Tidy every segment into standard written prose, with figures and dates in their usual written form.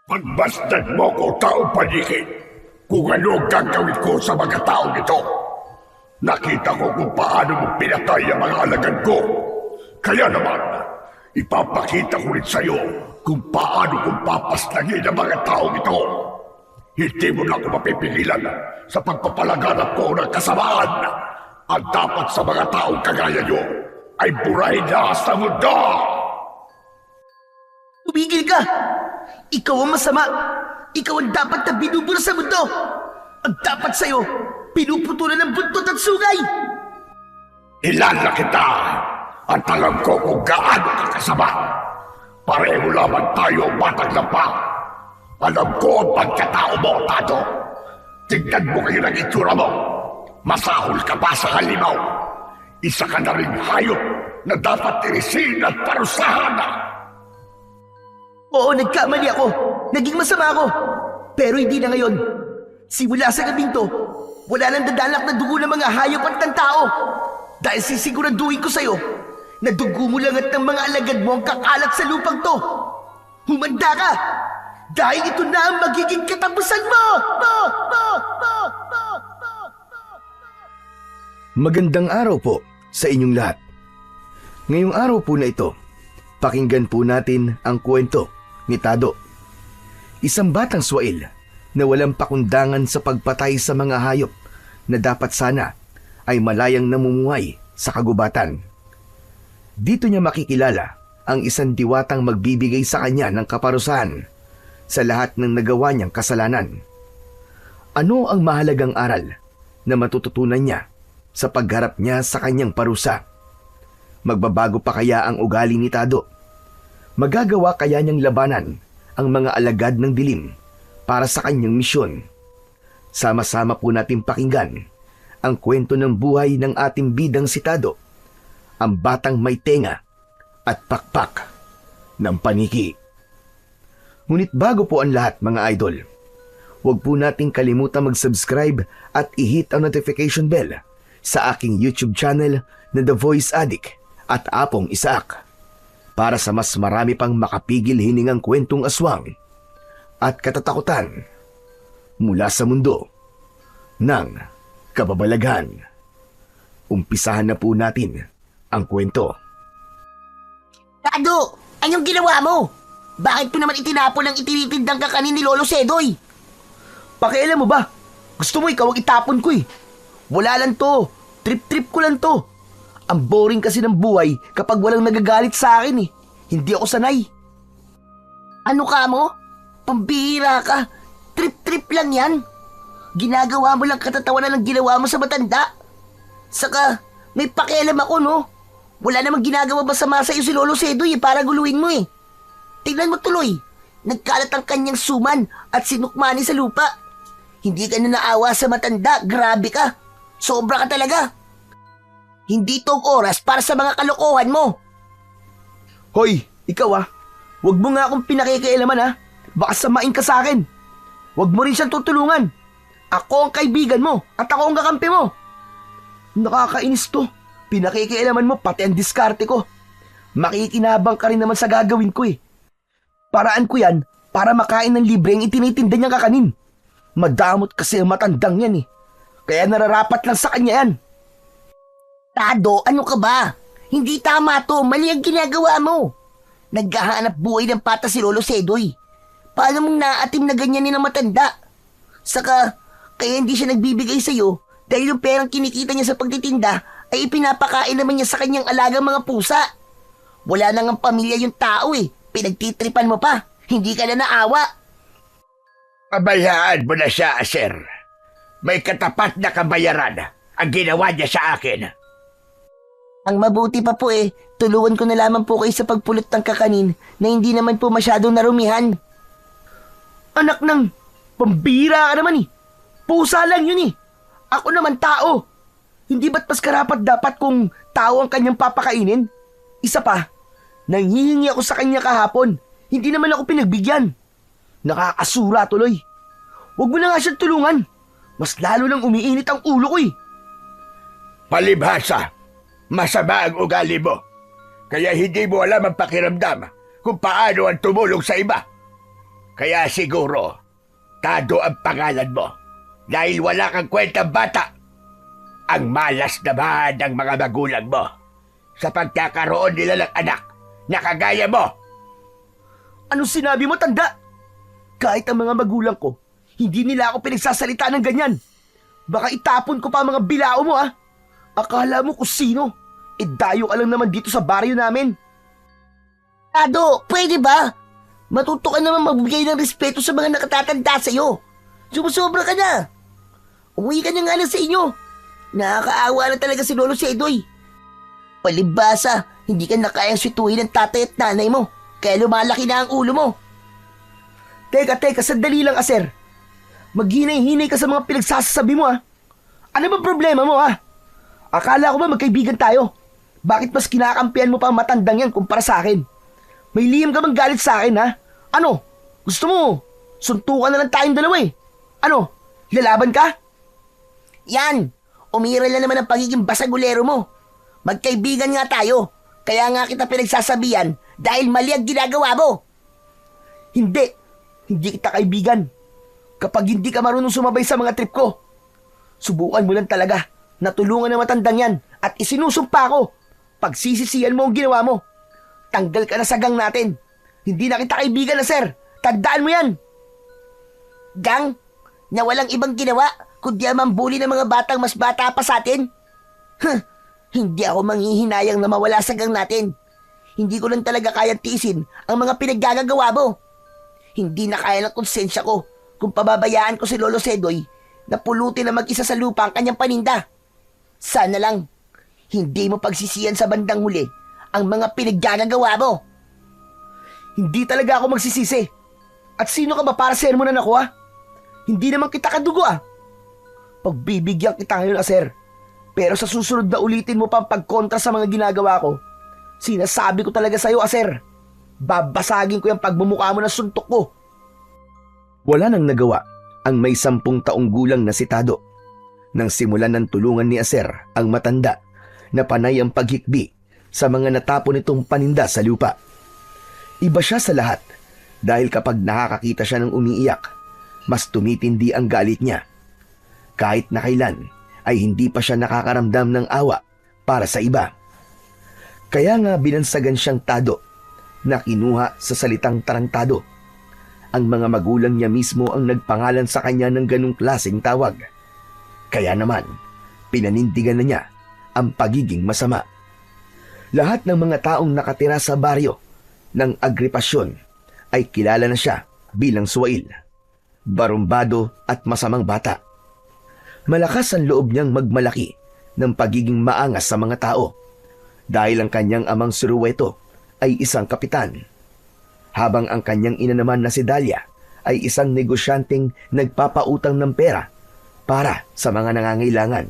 Pagmasdan mo ko, taong paligid, kung ano ang gagawin ko sa mga taong ito. Nakita ko kung paano mo pinatay ang mga alagad ko. Kaya naman, ipapakita ko rin sa'yo kung paano kong papaslagin ang mga taong ito. Hindi mo na ako mapipigilan sa pagpapalaganap ko ng kasamaan. Ang dapat sa mga taong kagaya nyo ay burahin na sa mundo! Tumigil ka! Ikaw ang masama! Ikaw ang dapat na binubura sa mundo! Ang dapat sa'yo, pinuputulan ng buntot at sungay! Ilan na kita at alam ko kung gaano ka kasama. Pareho lamang tayo batang lampa. Alam ko ang pagkatao mo, Tado. Tignan mo kayo ng itsura mo. Masahol ka pa sa halimaw. Isa ka na rin hayop na dapat tirisin at parusahan. Oo, nagkamali ako. Naging masama ako. Pero hindi na ngayon. Simula sa gabing to, wala nang dadalak na dugo ng mga hayop at ng tao. Dahil sisiguraduhin ko sa'yo na dugo mo lang at ng mga alagad mo ang kakalat sa lupang to. Humanda ka! Dahil ito na ang magiging katapusan mo! Magandang araw po sa inyong lahat. Ngayong araw po na ito, pakinggan po natin ang kwento ni Tado. Isang batang swail na walang pakundangan sa pagpatay sa mga hayop na dapat sana ay malayang namumuhay sa kagubatan. Dito niya makikilala ang isang diwatang magbibigay sa kanya ng kaparusahan sa lahat ng nagawa niyang kasalanan. Ano ang mahalagang aral na matututunan niya sa pagharap niya sa kanyang parusa? Magbabago pa kaya ang ugali ni Tado? Magagawa kaya niyang labanan ang mga alagad ng dilim para sa kanyang misyon? Sama-sama po natin pakinggan ang kwento ng buhay ng ating bidang si Tado, ang batang may tenga at pakpak ng paniki. Ngunit bago po ang lahat, mga idol, huwag po nating kalimutan mag-subscribe at i-hit ang notification bell sa aking YouTube channel na The Voice Addict at Apong Isaak para sa mas marami pang makapigil hiningang kwentong aswang at katatakutan mula sa mundo ng kababalaghan. Umpisahan na po natin ang kwento. Tado! Anong ginawa mo? Bakit po naman itinapon ang itinitindang kakanin ni Lolo Sedoy? Pakialam mo ba? Gusto mo ikaw ang itapon ko eh. Wala lang to. Trip-trip ko lang to. Ang boring kasi ng buhay kapag walang nagagalit sa akin eh. Hindi ako sanay. Ano ka mo? Pambihira ka. Trip-trip lang yan. Ginagawa mo lang katatawanan ng ginawa mo sa matanda. Saka, may pakialam ako no. Wala namang ginagawa masama sa iyo si Lolo Sedoy eh, para guluhin mo eh. Tingnan mo tuloy. Nagkalat ang kanyang suman at sinukmani sa lupa. Hindi ka na naawa sa matanda. Grabe ka. Sobra ka talaga. Hindi tong oras para sa mga kalokohan mo. Hoy, ikaw ah. Huwag mo nga akong pinakikialaman ah. Baka samain ka sa akin. Huwag mo rin siyang tutulungan. Ako ang kaibigan mo at ako ang kakampi mo. Nakakainis to. Pinakikialaman mo pati ang diskarte ko. Makikinabang ka rin naman sa gagawin ko eh. Paraan ko yan para makain ng libre ang itinitinda niyang kakanin. Madamot kasi ang matandang yan eh. Kaya nararapat lang sa kanya yan. Tado, ano ka ba? Hindi tama to. Mali ang ginagawa mo. Naghahanap buhay ng pata si Lolo Sedoy. Paano mong naatim na ganyan ni ng matanda? Saka, kaya hindi siya nagbibigay sa'yo dahil yung perang kinikita niya sa pagtitinda ay ipinapakain naman niya sa kanyang alagang mga pusa. Wala nang ang pamilya yung tao eh. Pinagtitripan mo pa. Hindi ka na naawa. Pabayaan mo na siya, sir. May katapat na kabayaran ang ginawa niya sa akin. Ang mabuti pa po eh, tulungan ko na lamang po kayo sa pagpulot ng kakanin na hindi naman po masyadong narumihan. Anak ng, pambira ka naman eh. Pusa lang yun eh. Ako naman tao. Hindi ba't mas karapat dapat kung tao ang kanyang papakainin? Isa pa, nanghihingi ako sa kanya kahapon. Hindi naman ako pinagbigyan. Nakakasura tuloy. Huwag mo na nga siyang tulungan. Mas lalo lang umiinit ang ulo ko eh. Palibhasa, masama ang ugali mo. Kaya hindi mo alam ang pakiramdam kung paano ang tumulong sa iba. Kaya siguro, Tado ang pangalan mo. Dahil wala kang kwentang bata. Ang malas naman ng mga magulang mo sa pagkakaroon nila ng anak na kagaya mo. Anong sinabi mo, tanda? Kahit ang mga magulang ko, hindi nila ako pinagsasalita ng ganyan. Baka itapon ko pa ang mga bilao mo, ah. Akala mo kung sino? Dayo ka lang naman dito sa baryo namin. Tado, pwede ba? Matuto ka naman magbigay ng respeto sa mga nakatatanda sa'yo. Sumusobra ka na. Umuwi ka na nga lang sa inyo. Nakakaawa na talaga si Lolo Sedoy. Palibasa, hindi ka na kayang swituhin ng tatay at nanay mo. Kaya lumalaki na ang ulo mo. Teka, sandali lang, Aser. Maghinay-hinay ka sa mga pinagsasabi mo, ah. Ano ba problema mo, ah? Akala ko ba magkaibigan tayo? Bakit mas kinakampihan mo pa ang matandang yan kumpara sa akin? May lihim ka bang galit sa akin, ha? Ano? Gusto mo? Suntukan na lang tayong dalawa, eh. Ano? Lalaban ka? Yan! Umiral na naman ang pagiging basagulero mo. Magkaibigan nga tayo. Kaya nga kita pinagsasabihan dahil mali ang ginagawa mo. Hindi. Hindi kita kaibigan. Kapag hindi ka marunong sumabay sa mga trip ko, subukan mo lang talaga na tulungan ng matandang yan at isinusumpa ko. Pagsisisihan mo ang ginawa mo. Tanggal ka na sa gang natin. Hindi na kita kaibigan na, sir. Tandaan mo yan. Gang? Na walang ibang ginawa kundi ang mambuli ng mga batang mas bata pa sa atin? Hindi ako manghihinayang na mawala sa gang natin. Hindi ko lang talaga kayang tiisin ang mga pinaggagawa mo. Hindi na kaya ng konsensya ko kung pababayaan ko si Lolo Sedoy na pulutin na mag-isa sa lupa ang kanyang paninda. Sana lang, hindi mo pagsisiyan sa bandang huli ang mga pinaggagawa mo. Hindi talaga ako magsisisi. At sino ka ba para sermonan ako, ha? Hindi naman kita kadugo, ah. Pagbibigyan kita ngayon, Aser. Pero sa susunod na ulitin mo pa ang pagkontra sa mga ginagawa ko, sinasabi ko talaga sa'yo, Aser. Babasagin ko yung pagmumukha mo ng suntok ko. Wala nang nagawa ang may 10 taong gulang na si Tado nang simulan ng tulungan ni Aser ang matanda na panay ang paghikbi sa mga natapon nitong paninda sa lupa. Iba siya sa lahat dahil kapag nakakakita siya ng umiiyak, mas tumitindi ang galit niya. Kahit na kailan ay hindi pa siya nakakaramdam ng awa para sa iba. Kaya nga binansagan siyang Tado na kinuha sa salitang tarantado. Ang mga magulang niya mismo ang nagpangalan sa kanya ng ganong klaseng tawag. Kaya naman, pinanindigan na niya ang pagiging masama. Lahat ng mga taong nakatira sa baryo ng Agripasyon ay kilala na siya bilang suwail, barumbado at masamang bata. Malakas ang loob niyang magmalaki ng pagiging maangas sa mga tao dahil ang kanyang amang Suruweto ay isang kapitan, habang ang kanyang ina naman na si Dalia ay isang negosyanteng nagpapautang ng pera para sa mga nangangailangan.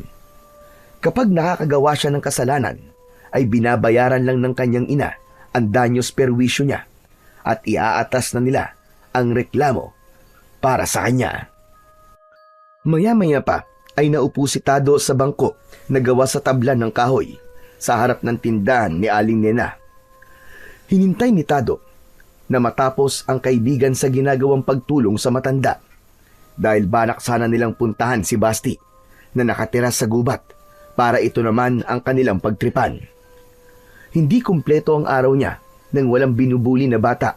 Kapag nakakagawa siya ng kasalanan, ay binabayaran lang ng kanyang ina ang danyos perwisyo niya at iaatas na nila ang reklamo para sa kanya. Maya-maya pa ay naupo si Tado sa bangko na gawa sa tablan ng kahoy sa harap ng tindahan ni Aling Nena. Hinintay ni Tado na matapos ang kaibigan sa ginagawang pagtulong sa matanda dahil balak sana nilang puntahan si Basti na nakatira sa gubat para ito naman ang kanilang pagtripan. Hindi kumpleto ang araw niya nang walang binubuli na bata.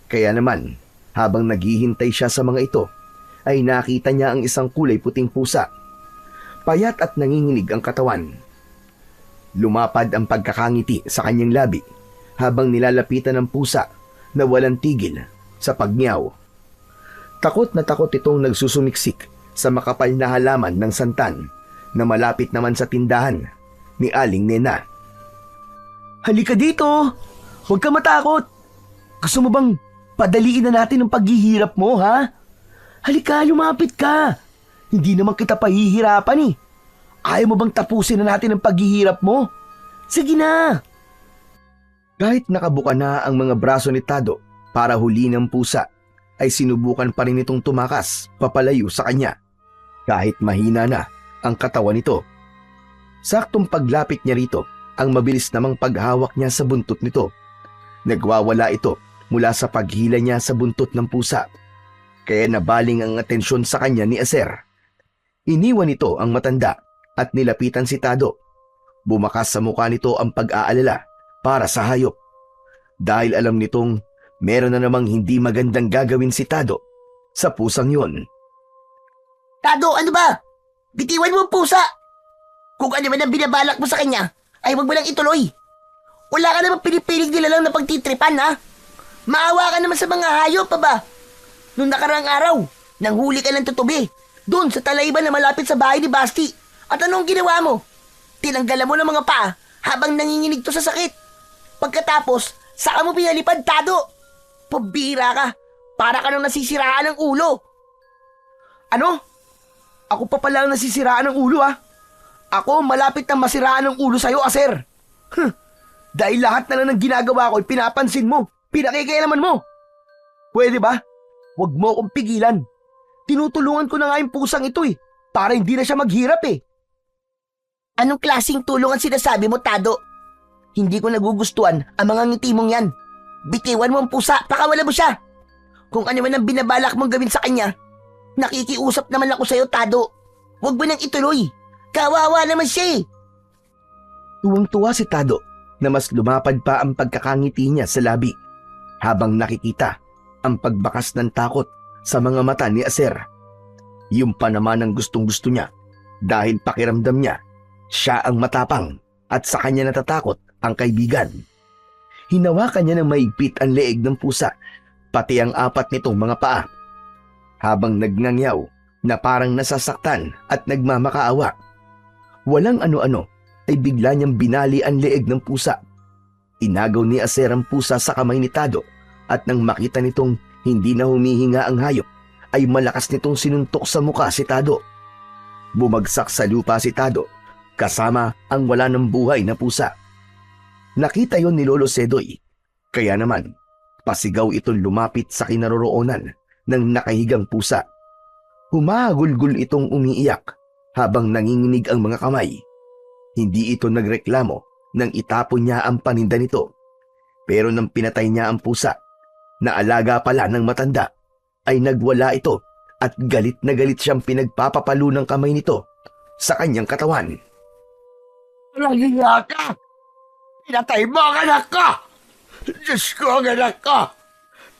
Kaya naman, habang naghihintay siya sa mga ito, ay nakita niya ang isang kulay puting pusa. Payat at nanginginig ang katawan. Lumapad ang pagkakangiti sa kanyang labi habang nilalapitan ng pusa na walang tigil sa pagmiyaw. Takot na takot itong nagsusumiksik sa makapal na halaman ng santan na malapit naman sa tindahan ni Aling Nena. Halika dito! Huwag ka matakot! Gusto mo bang padaliin na natin ang paghihirap mo, ha? Halika, lumapit ka! Hindi naman kita pahihirapan, eh. Ayaw mo bang tapusin na natin ang paghihirap mo? Sige na! Kahit nakabuka na ang mga braso ni Tado para huliin ang pusa, ay sinubukan pa rin itong tumakas papalayo sa kanya. Kahit mahina na ang katawan nito. Saktong paglapit niya rito, ang mabilis namang paghawak niya sa buntot nito. Nagwawala ito mula sa paghila niya sa buntot ng pusa. Kaya nabaling ang atensyon sa kanya ni Aser. Iniwan nito ang matanda at nilapitan si Tado. Bumakas sa mukha nito ang pag-aalala para sa hayop. Dahil alam nitong meron na namang hindi magandang gagawin si Tado sa pusang yun. Tado, ano ba? Bitiwan mo ang pusa! Kung ano man ang binabalak mo sa kanya, ay wag mo lang ituloy. Wala ka namang pinipilig nila lang na pagtitripan, ha? Maawa ka naman sa mga hayop, pa ba? Nung nakaraang araw, nanghuli ka ng tutubi doon sa talayban na malapit sa bahay ni Basti. At anong ginawa mo? Tinanggalan mo ng mga paa habang nanginginig to sa sakit. Pagkatapos, saka mo pinalipad, Tado. Pabira ka. Para ka nang nasisiraan ng ulo. Ano? Ako pa pala ang nasisiraan ng ulo, ha? Ako malapit na masiraan ng ulo sa'yo, Aser. Dahil lahat na lang ng ginagawa ko ay pinapansin mo. Pinakikialaman mo. Pwede ba? Huwag mo akong pigilan. Tinutulungan ko na nga yung pusang ito para hindi na siya maghirap Anong klaseng tulong ang sinasabi mo, Tado? Hindi ko nagugustuhan ang mga ngiti mong yan. Bitiwan mo ang pusa, pakawala mo siya. Kung ano man ang binabalak mong gawin sa kanya, nakikiusap naman ako sa'yo, Tado. Huwag mo nang ituloy. Kawawa naman siya Tuwang-tuwa si Tado na mas lumapad pa ang pagkakangiti niya sa labi habang nakikita ang pagbakas ng takot sa mga mata ni Aser. Yung pa naman ang gustong-gusto niya dahil pakiramdam niya siya ang matapang at sa kanya natatakot ang kaibigan. Hinawakan niya ng maigpit ang leeg ng pusa, pati ang 4 nitong mga paa. Habang nagnangyaw na parang nasasaktan at nagmamakaawa. Walang ano-ano ay bigla niyang binali ang leeg ng pusa. Inagaw ni Aser ang pusa sa kamay ni Tado at nang makita nitong hindi na humihinga ang hayop, ay malakas nitong sinuntok sa muka si Tado. Bumagsak sa lupa si Tado kasama ang wala ng buhay na pusa. Nakita yon ni Lolo Sedoy, kaya naman pasigaw itong lumapit sa kinaroroonan ng nakahigang pusa. Humahagulgol itong umiiyak habang nanginginig ang mga kamay. Hindi ito nagreklamo nang itapon niya ang paninda nito. Pero nang pinatay niya ang pusa, na alaga pala ng matanda, ay nagwala ito at galit na galit siyang pinagpapapalo ng kamay nito sa kanyang katawan. Nagiya ka! Pinatay mo ang anak ko! Diyos ko ang anak ko!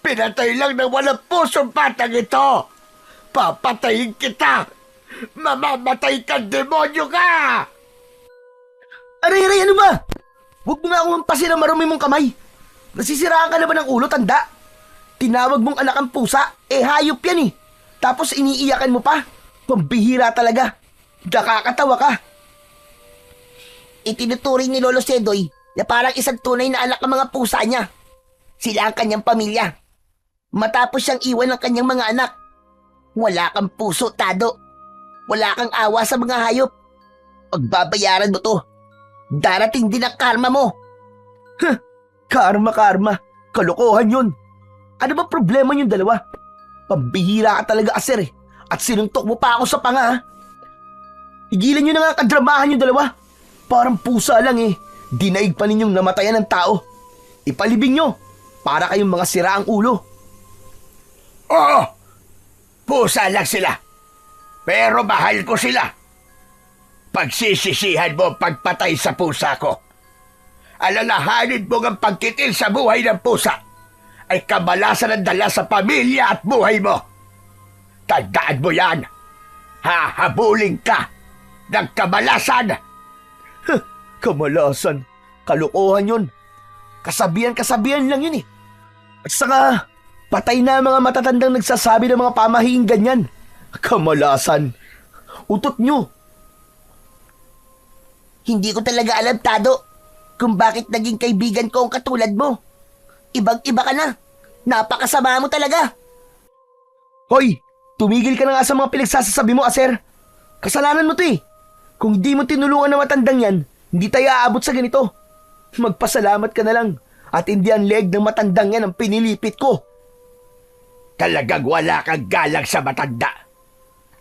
Pinatay lang ng walang pusong batang ito! Papatayin kita! Mamamatay ka, demonyo ka! Aray, ano ba? Huwag mo nga akong mampasin ang marumi mong kamay. Nasisiraan ka na ba ng ulo, tanda? Tinawag mong anak ang pusa, hayop yan Tapos iniiyakan mo pa? Pambihira talaga. Nakakatawa ka. Itinuturing ni Lolo Sedoy na parang isang tunay na anak ng mga pusa niya. Sila ang kanyang pamilya. Matapos siyang iwan ng kanyang mga anak. Wala kang puso, Tado. Wala kang awa sa mga hayop. Pagbabayaran mo to. Darating din ang karma mo. Karma. Kalokohan yun. Ano ba problema yung dalawa? Pambihira ka talaga, Aser At sinuntok mo pa ako sa panga, Igilan nyo na nga kadramahan yung dalawa. Parang pusa lang Dinaig pa ninyong namatayan ng tao. Ipalibing nyo. Para kayong mga siraang ulo. Oo! Pusa lang sila. Pero mahal ko sila. Pagsisisihan mo pagpatay sa pusa ko. Alalahanin mo ang pagkitil sa buhay ng pusa ay kamalasan ang dala sa pamilya at buhay mo. Tandaan mo yan. Hahabulin ka ng kamalasan. Kamalasan. Kalokohan yun. Kasabihan lang yun At saka, patay na mga matatandang nagsasabi ng mga pamahing ganyan. Kamalasan. Utot nyo. Hindi ko talaga alam, Tado, kung bakit naging kaibigan ko ang katulad mo. Ibang-iba ka na. Napakasama mo talaga. Hoy, tumigil ka na nga sa mga pinagsasasabi mo, Aser. Kasalanan mo to Kung di mo tinulungan na matandang yan, hindi tayo aabot sa ganito. Magpasalamat ka na lang at hindi ang leg ng matandang yan ang pinilipit ko. Talagang wala kang galang sa matanda.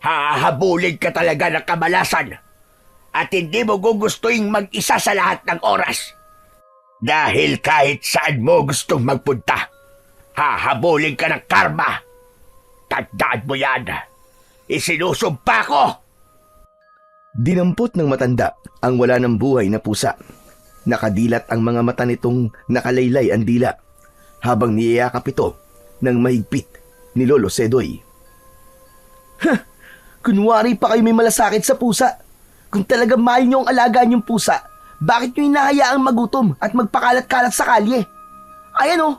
Hahabulin ka talaga ng kamalasan at hindi mo gugustuhin mag-isa sa lahat ng oras. Dahil kahit saan mo gustong magpunta, hahabulin ka ng karma. Tandaan mo yan. Isinusumpa ko. Dinampot ng matanda ang wala ng buhay na pusa. Nakadilat ang mga mata nitong nakalaylay ang dila habang niyayakap ito ng mahigpit ni Lolo Sedoy. Kunwari pa kayo may malasakit sa pusa. Kung talagang mahal niyo ang alagaan niyong pusa, bakit niyo hinahayaang magutom at magpakalat-kalat sa kalye? Ayan oh,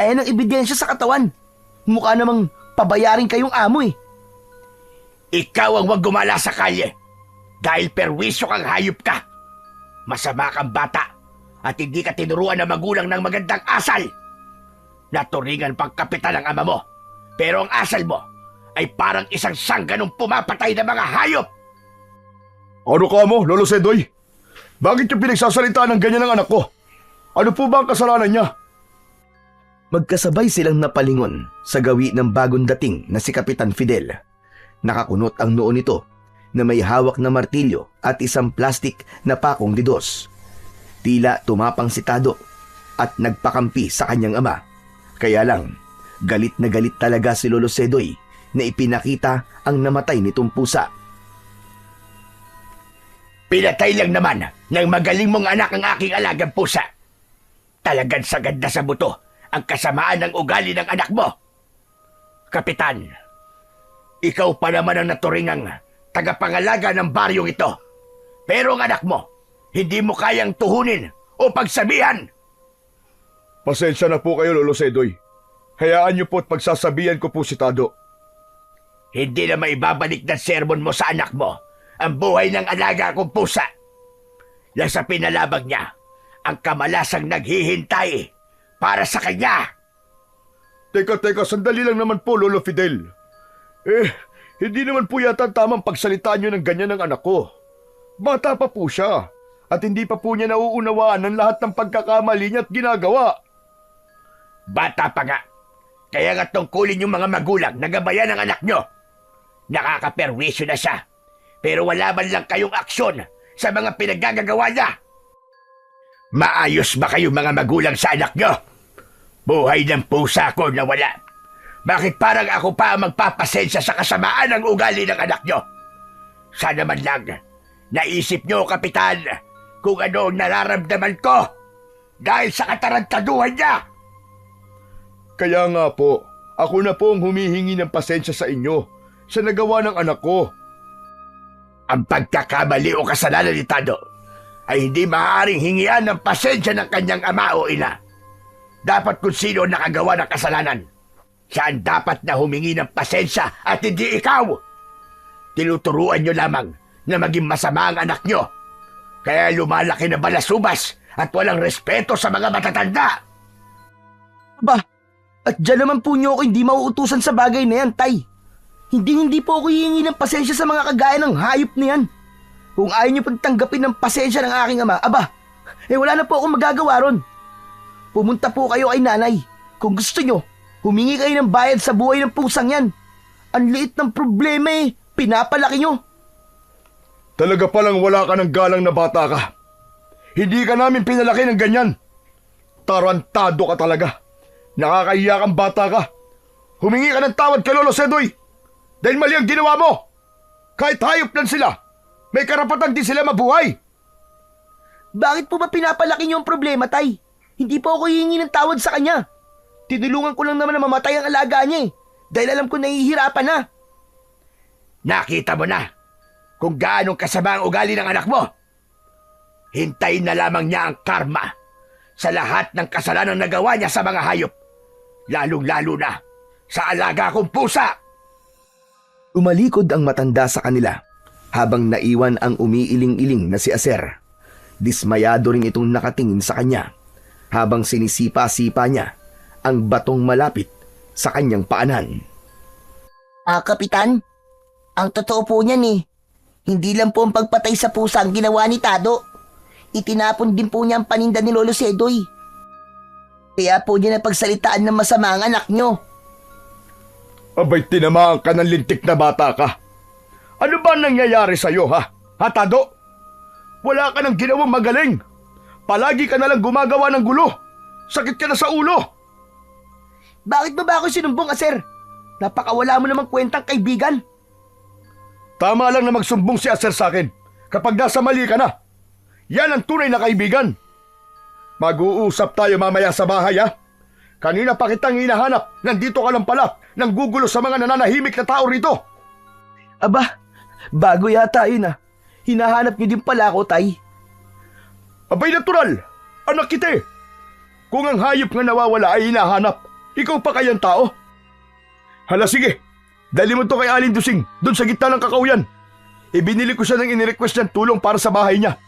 ayan ang ebidensya sa katawan. Mukha namang pabayarin kayong amo eh. Ikaw ang wag gumala sa kalye. Dahil perwisyo kang hayop ka. Masama kang bata at hindi ka tinuruan ng magulang ng magandang asal. Naturingan pang kapitan ang ama mo. Pero ang asal mo ay parang isang sangganong pumapatay ng mga hayop. Ano ka mo, Lolo Sedoy? Bakit yung pinagsasalita ng ganyan ng anak ko? Ano po ba ang kasalanan niya? Magkasabay silang napalingon sa gawi ng bagong dating na si Kapitan Fidel. Nakakunot ang noo nito na may hawak na martilyo at isang plastik na pakong didos. Tila tumapang si Tado at nagpakampi sa kanyang ama. Kaya lang, galit na galit talaga si Lolo Sedoy na ipinakita ang namatay nitong pusa. Pinatay lang naman ng magaling mong anak ang aking alagang pusa. Talagang sagad na sa buto ang kasamaan ng ugali ng anak mo. Kapitan, ikaw pa naman ang naturingang tagapangalaga ng baryong ito. Pero ang anak mo, hindi mo kayang tuhunin o pagsabihan. Pasensya na po kayo, Lolo Sedoy. Hayaan niyo po at pagsasabihan ko po si Tado. Hindi na maibabalik ng sermon mo sa anak mo ang buhay ng alaga kong pusa. Lang sa pinalabag niya, ang kamalasang naghihintay para sa kanya. Teka, sandali lang naman po, Lolo Fidel. Hindi naman po yata tamang pagsalitaan niyo ng ganyan ng anak ko. Bata pa po siya at hindi pa po niya nauunawaan ng lahat ng pagkakamali niya at ginagawa. Bata pa nga. Kaya nga tungkulin yung mga magulang na gabayan ng anak nyo. Nakakaperwisyo na siya. Pero wala man lang kayong aksyon sa mga pinaggagawa niya. Maayos ba kayong mga magulang sa anak nyo? Buhay ng pusa ko na wala. Bakit parang ako pa ang magpapasensya sa kasamaan ng ugali ng anak nyo? Sana man lang, naisip nyo, Kapitan, kung ano ang nararamdaman ko dahil sa katarantaduhan niya. Kaya nga po, ako na po ang humihingi ng pasensya sa inyo sa nagawa ng anak ko. Ang pagkakamali o kasalanan ni Tado ay hindi maaaring hingian ng pasensya ng kanyang ama o ina. Dapat kung sino nakagawa ng kasalanan, saan dapat na humingi ng pasensya at hindi ikaw. Tinuturuan nyo lamang na maging masama ang anak nyo. Kaya lumalaki na balasubas at walang respeto sa mga matatanda. Ba, at dyan naman po niyo ako hindi mauutusan sa bagay na yan, Tay. Hindi po ako hihingi ng pasensya sa mga kagaya ng hayop na yan. Kung ayaw niyo pagtanggapin ng pasensya ng aking ama, wala na po akong magagawa ron. Pumunta po kayo kay nanay. Kung gusto nyo, humingi kayo ng bayad sa buhay ng pusang yan. Ang liit ng problema pinapalaki nyo. Talaga palang wala ka ng galang na bata ka. Hindi ka namin pinalaki ng ganyan. Tarantado ka talaga. Nakakahiya kang bata ka. Humingi ka ng tawad kay Lolo Sedoy. Dahil mali ang ginawa mo. Kahit hayop lang sila, may karapatan din sila mabuhay. Bakit po ba pinapalaki nyo ang problema, Tay? Hindi po ako hihingi ng tawad sa kanya. Tinulungan ko lang naman na mamatay ang alaga niya dahil alam ko nahihirapan na. Nakita mo na kung gaano kasama ang ugali ng anak mo. Hintayin na lamang niya ang karma sa lahat ng kasalanan na nagawa niya sa mga hayop. Lalong-lalo na sa alaga kong pusa. Umalikod ang matanda sa kanila habang naiwan ang umiiling-iling na si Aser. Dismayado rin itong nakatingin sa kanya habang sinisipa-sipa niya ang batong malapit sa kanyang paanan. Kapitan, ang totoo po niyan hindi lang po ang pagpatay sa pusa ang ginawa ni Tado. Itinapon din po niya ang paninda ni Lolo Sedoy. Kaya po niya napagsalitaan ng masama ang anak nyo. Abay, tinamaan ka ng lintik na bata ka. Ano ba nangyayari sa'yo, ha? Tado? Wala ka nang ginawang magaling. Palagi ka nalang gumagawa ng gulo. Sakit ka na sa ulo. Bakit ba ako sinumbong, Aser? Napakawala mo namang kwentang kaibigan. Tama lang na magsumbong si Aser sa akin kapag nasa mali ka na. Yan ang tunay na kaibigan. Mag-uusap tayo mamaya sa bahay, ha? Kanina pa kitang hinahanap. Nandito ka lang pala. Nanggugulo sa mga nananahimik na tao rito. Aba, bago yata yun ah. Hinahanap niyo din pala ako, Tay. Abay natural. Anak kita eh. Kung ang hayop nga nawawala ay hinahanap, ikaw pa kayang tao? Hala sige, dali mo to kay Aling Dusing, doon sa gitna ng kakauyan. Ibinili ko siya ng inirequest niyang tulong para sa bahay niya.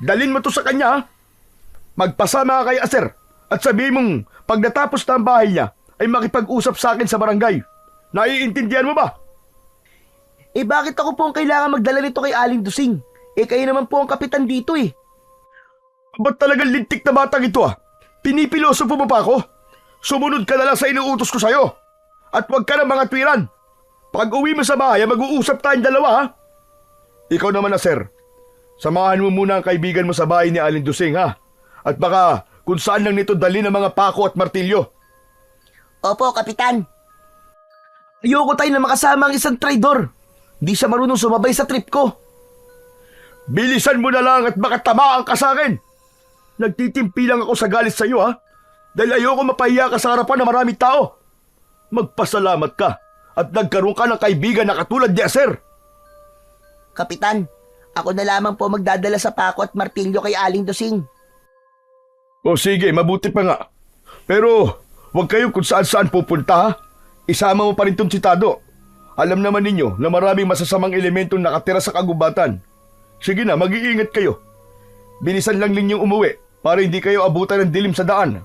Dalin mo to sa kanya, ha? Magpasama ka kay Aser at sabihin mong pag natapos na ang bahay niya ay makipag-usap sa akin sa barangay. Naiintindihan mo ba? Eh bakit ako po ang kailangan magdala nito kay Aling Dusing? Eh kayo naman po ang kapitan dito eh. Ba't talagang lintik na batang ito ah? Pinipiloso po mo pa ako? Sumunod ka na lang sa inuutos ko sa'yo. At huwag ka na mga twiran. Pag uwi mo sa bahay, mag-uusap tayong dalawa, ha? Ikaw naman na, sir. Samahan mo muna ang kaibigan mo sa bahay ni Aling Dusing, ha? At baka kung saan lang nito dali ng mga pako at martilyo. Opo, kapitan. Ayoko tayo na makasama ang isang traidor. Di siya marunong sumabay sa trip ko. Bilisan mo na lang at baka tamaan ka sa akin. Nagtitimpi lang ako sa galit sa iyo, ha? Dahil ayoko mapahiya ka sa harapan ng maraming tao. Magpasalamat ka at nagkaroon ka ng kaibigan na katulad ni Aser. Kapitan, ako na lamang po magdadala sa pako at martilyo kay Aling Dusing. O sige, mabuti pa nga. Pero huwag kayo kung saan-saan pupunta, ha? Isama mo pa rin tong si Tado. Alam naman ninyo na maraming masasamang elementong nakatira sa kagubatan. Sige na, mag-iingat kayo. Bilisan lang ninyong umuwi para hindi kayo abutan ng dilim sa daan.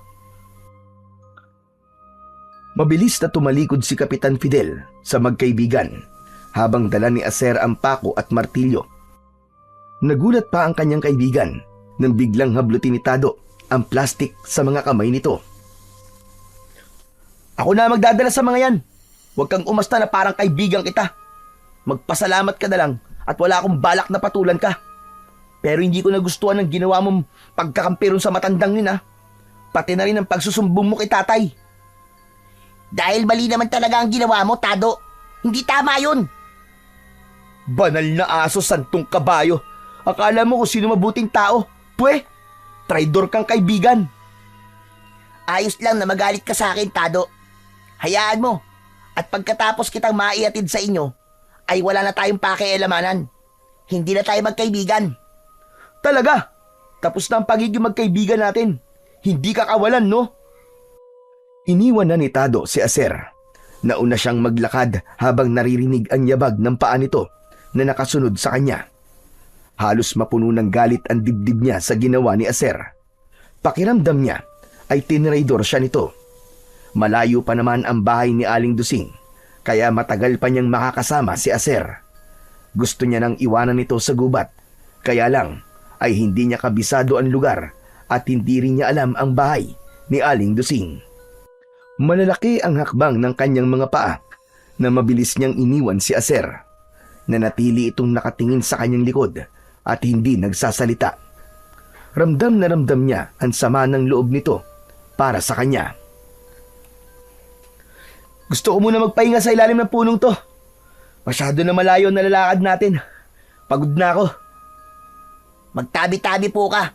Mabilis na tumalikod si Kapitan Fidel sa magkaibigan habang dala ni Aser ang pako at martilyo. Nagulat pa ang kanyang kaibigan nang biglang hablutin ni Tado ang plastik sa mga kamay nito. Ako na magdadala sa mga yan. Huwag kang umasta na parang kaibigan kita. Magpasalamat ka na lang at wala akong balak na patulan ka. Pero hindi ko nagustuhan ang ginawa mong pagkakampiron sa matandang yun, ha? Pati na rin ang pagsusumbong mo kay tatay. Dahil mali naman talaga ang ginawa mo, Tado. Hindi tama yun. Banal na aso, santong kabayo. Akala mo kung sino mabuting tao. Pwe, traidor kang kaibigan. Ayos lang na magalit ka sa akin, Tado. Hayaan mo. At pagkatapos kitang maiatid sa inyo, ay wala na tayong pakialamanan. Hindi na tayo magkaibigan. Talaga? Tapos na ang pagiging magkaibigan natin. Hindi ka kawalan, no? Iniwan na ni Tado si Aser. Nauna siyang maglakad habang naririnig ang yabag ng paa nito na nakasunod sa kanya. Halos mapuno ng galit ang dibdib niya sa ginawa ni Aser. Pakiramdam niya ay tinraidor siya nito. Malayo pa naman ang bahay ni Aling Dusing, kaya matagal pa niyang makakasama si Aser. Gusto niya nang iwanan ito sa gubat, kaya lang ay hindi niya kabisado ang lugar at hindi rin niya alam ang bahay ni Aling Dusing. Malalaki ang hakbang ng kanyang mga paa na mabilis niyang iniwan si Aser. Nanatili itong nakatingin sa kanyang likod at hindi nagsasalita. Ramdam na ramdam niya ang sama ng loob nito para sa kanya. Gusto ko muna magpahinga sa ilalim ng punong to. Masyado na malayo ang nalalakad natin. Pagod na ako. Magtabi-tabi po ka.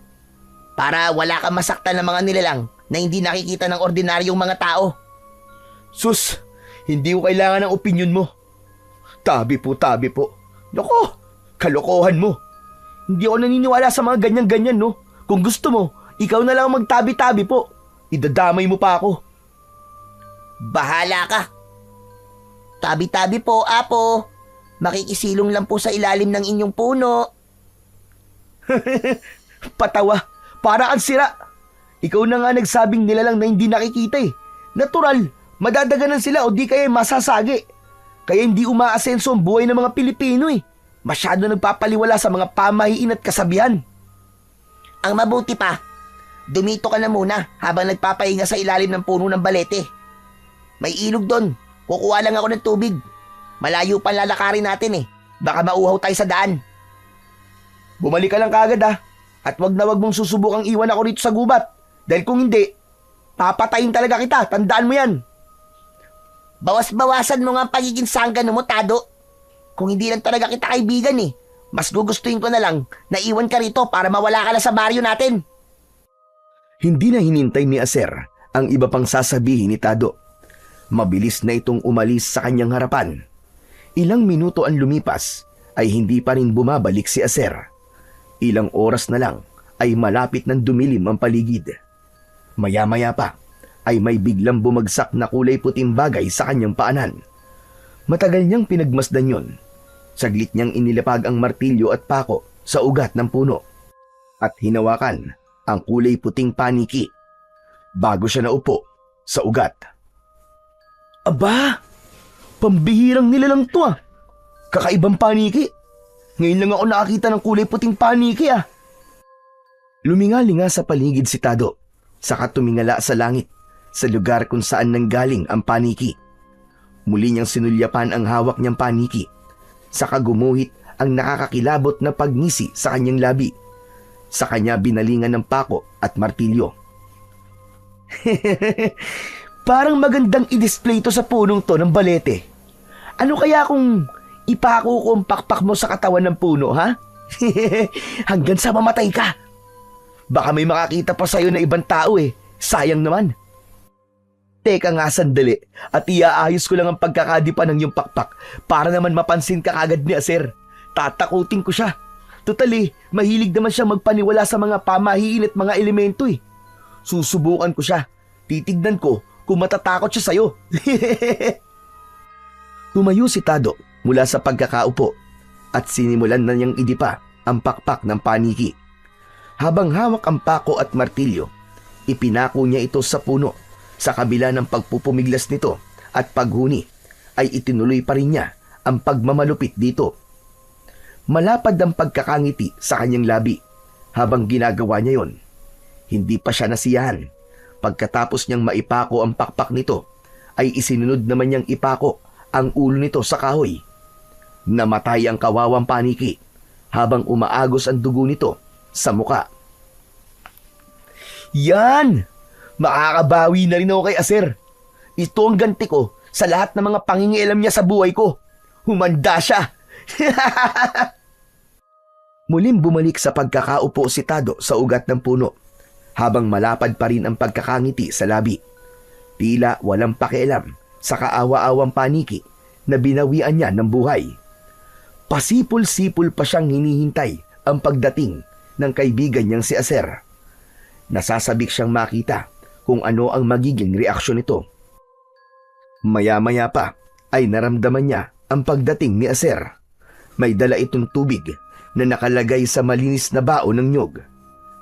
Para wala kang masaktan ng mga nilalang na hindi nakikita ng ordinaryong mga tao. Sus, hindi ko kailangan ng opinyon mo. Tabi po. Loko, kalokohan mo. Hindi ako naniniwala sa mga ganyan-ganyan, no? Kung gusto mo, ikaw na lang magtabi-tabi po. Idadamay mo pa ako. Bahala ka. Tabi-tabi po, Apo. Makikisilong lang po sa ilalim ng inyong puno. Patawa, para kang sira. Ikaw na nga nagsabing nilalang na hindi nakikita eh. Natural, madadaganan sila o di kaya masasagi. Kaya hindi umaasenso ang buhay ng mga Pilipino eh. Masyado nagpapaliwala sa mga pamahiin at kasabihan. Ang mabuti pa, dumito ka na muna habang nagpapahinga sa ilalim ng puno ng balete. May ilog doon. Kukuha lang ako ng tubig. Malayo pa lalakarin natin eh. Baka mauhaw tayo sa daan. Bumalik ka lang kagad ah. At wag na wag mong susubukang iwan ako rito sa gubat. Dahil kung hindi, papatayin talaga kita. Tandaan mo yan. Bawas-bawasan mo nga ang pagiging sanggano mo, Tado. Kung hindi lang talaga kita kaibigan eh, mas gugustuhin ko na lang na iwan ka rito para mawala ka na sa baryo natin. Hindi na hinintay ni Aser ang iba pang sasabihin ni Tado. Mabilis na itong umalis sa kanyang harapan. Ilang minuto ang lumipas ay hindi pa rin bumabalik si Aser. Ilang oras na lang ay malapit ng dumilim ang paligid. Maya-maya pa ay may biglang bumagsak na kulay puting bagay sa kanyang paanan. Matagal niyang pinagmasdan yon. Saglit niyang inilapag ang martilyo at pako sa ugat ng puno at hinawakan ang kulay puting paniki bago siya naupo sa ugat. Aba! Pambihirang nilalang to ah! Kakaibang paniki! Ngayon lang ako nakakita ng kulay puting paniki ah! Lumingalinga sa paligid si Tado, saka tumingala sa langit sa lugar kung saan nanggaling ang paniki. Muli niyang sinulyapan ang hawak niyang paniki, saka gumuhit ang nakakakilabot na pagngisi sa kanyang labi. Sa kanya binalingan ng pako at martilyo. Parang magandang i-display to sa punong to ng balete. Ano kaya kung ipako ko ang pakpak mo sa katawan ng puno, ha? Hanggang sa mamatay ka. Baka may makakita pa sa'yo na ibang tao eh. Sayang naman. Teka nga sandali at iaayos ko lang ang pagkakadipan ng iyong pakpak para naman mapansin ka kagad ni Aser. Tatakutin ko siya. Totally, mahilig naman siya magpaniwala sa mga pamahiin at mga elemento eh. Susubukan ko siya. Titignan ko kung matatakot siya sa'yo. Tumayo si Tado mula sa pagkakaupo at sinimulan na niyang idipa ang pakpak ng paniki. Habang hawak ang pako at martilyo, ipinako niya ito sa puno. Sa kabila ng pagpupumiglas nito at paghuni, ay itinuloy pa rin niya ang pagmamalupit dito. Malapad ang pagkakangiti sa kanyang labi habang ginagawa niya yon. Hindi pa siya nasiyahan. Pagkatapos niyang maipako ang pakpak nito, ay isinunod naman niyang ipako ang ulo nito sa kahoy. Namatay ang kawawang paniki habang umaagos ang dugo nito sa muka. Yan! Makakabawi na rin ako kay Aser. Ito ang ganti ko sa lahat ng mga pangingialam niya sa buhay ko. Humanda siya. Muling bumalik sa pagkakaupo si Tado sa ugat ng puno habang malapad pa rin ang pagkakangiti sa labi. Tila walang pakialam sa kaawa-awang paniki na binawian niya ng buhay. Pasipol-sipol pa siyang hinihintay ang pagdating ng kaibigan niyang si Aser. Nasasabik siyang makita kung ano ang magiging reaksyon nito. Maya-maya pa ay naramdaman niya ang pagdating ni Aser. May dala itong tubig na nakalagay sa malinis na baon ng nyog.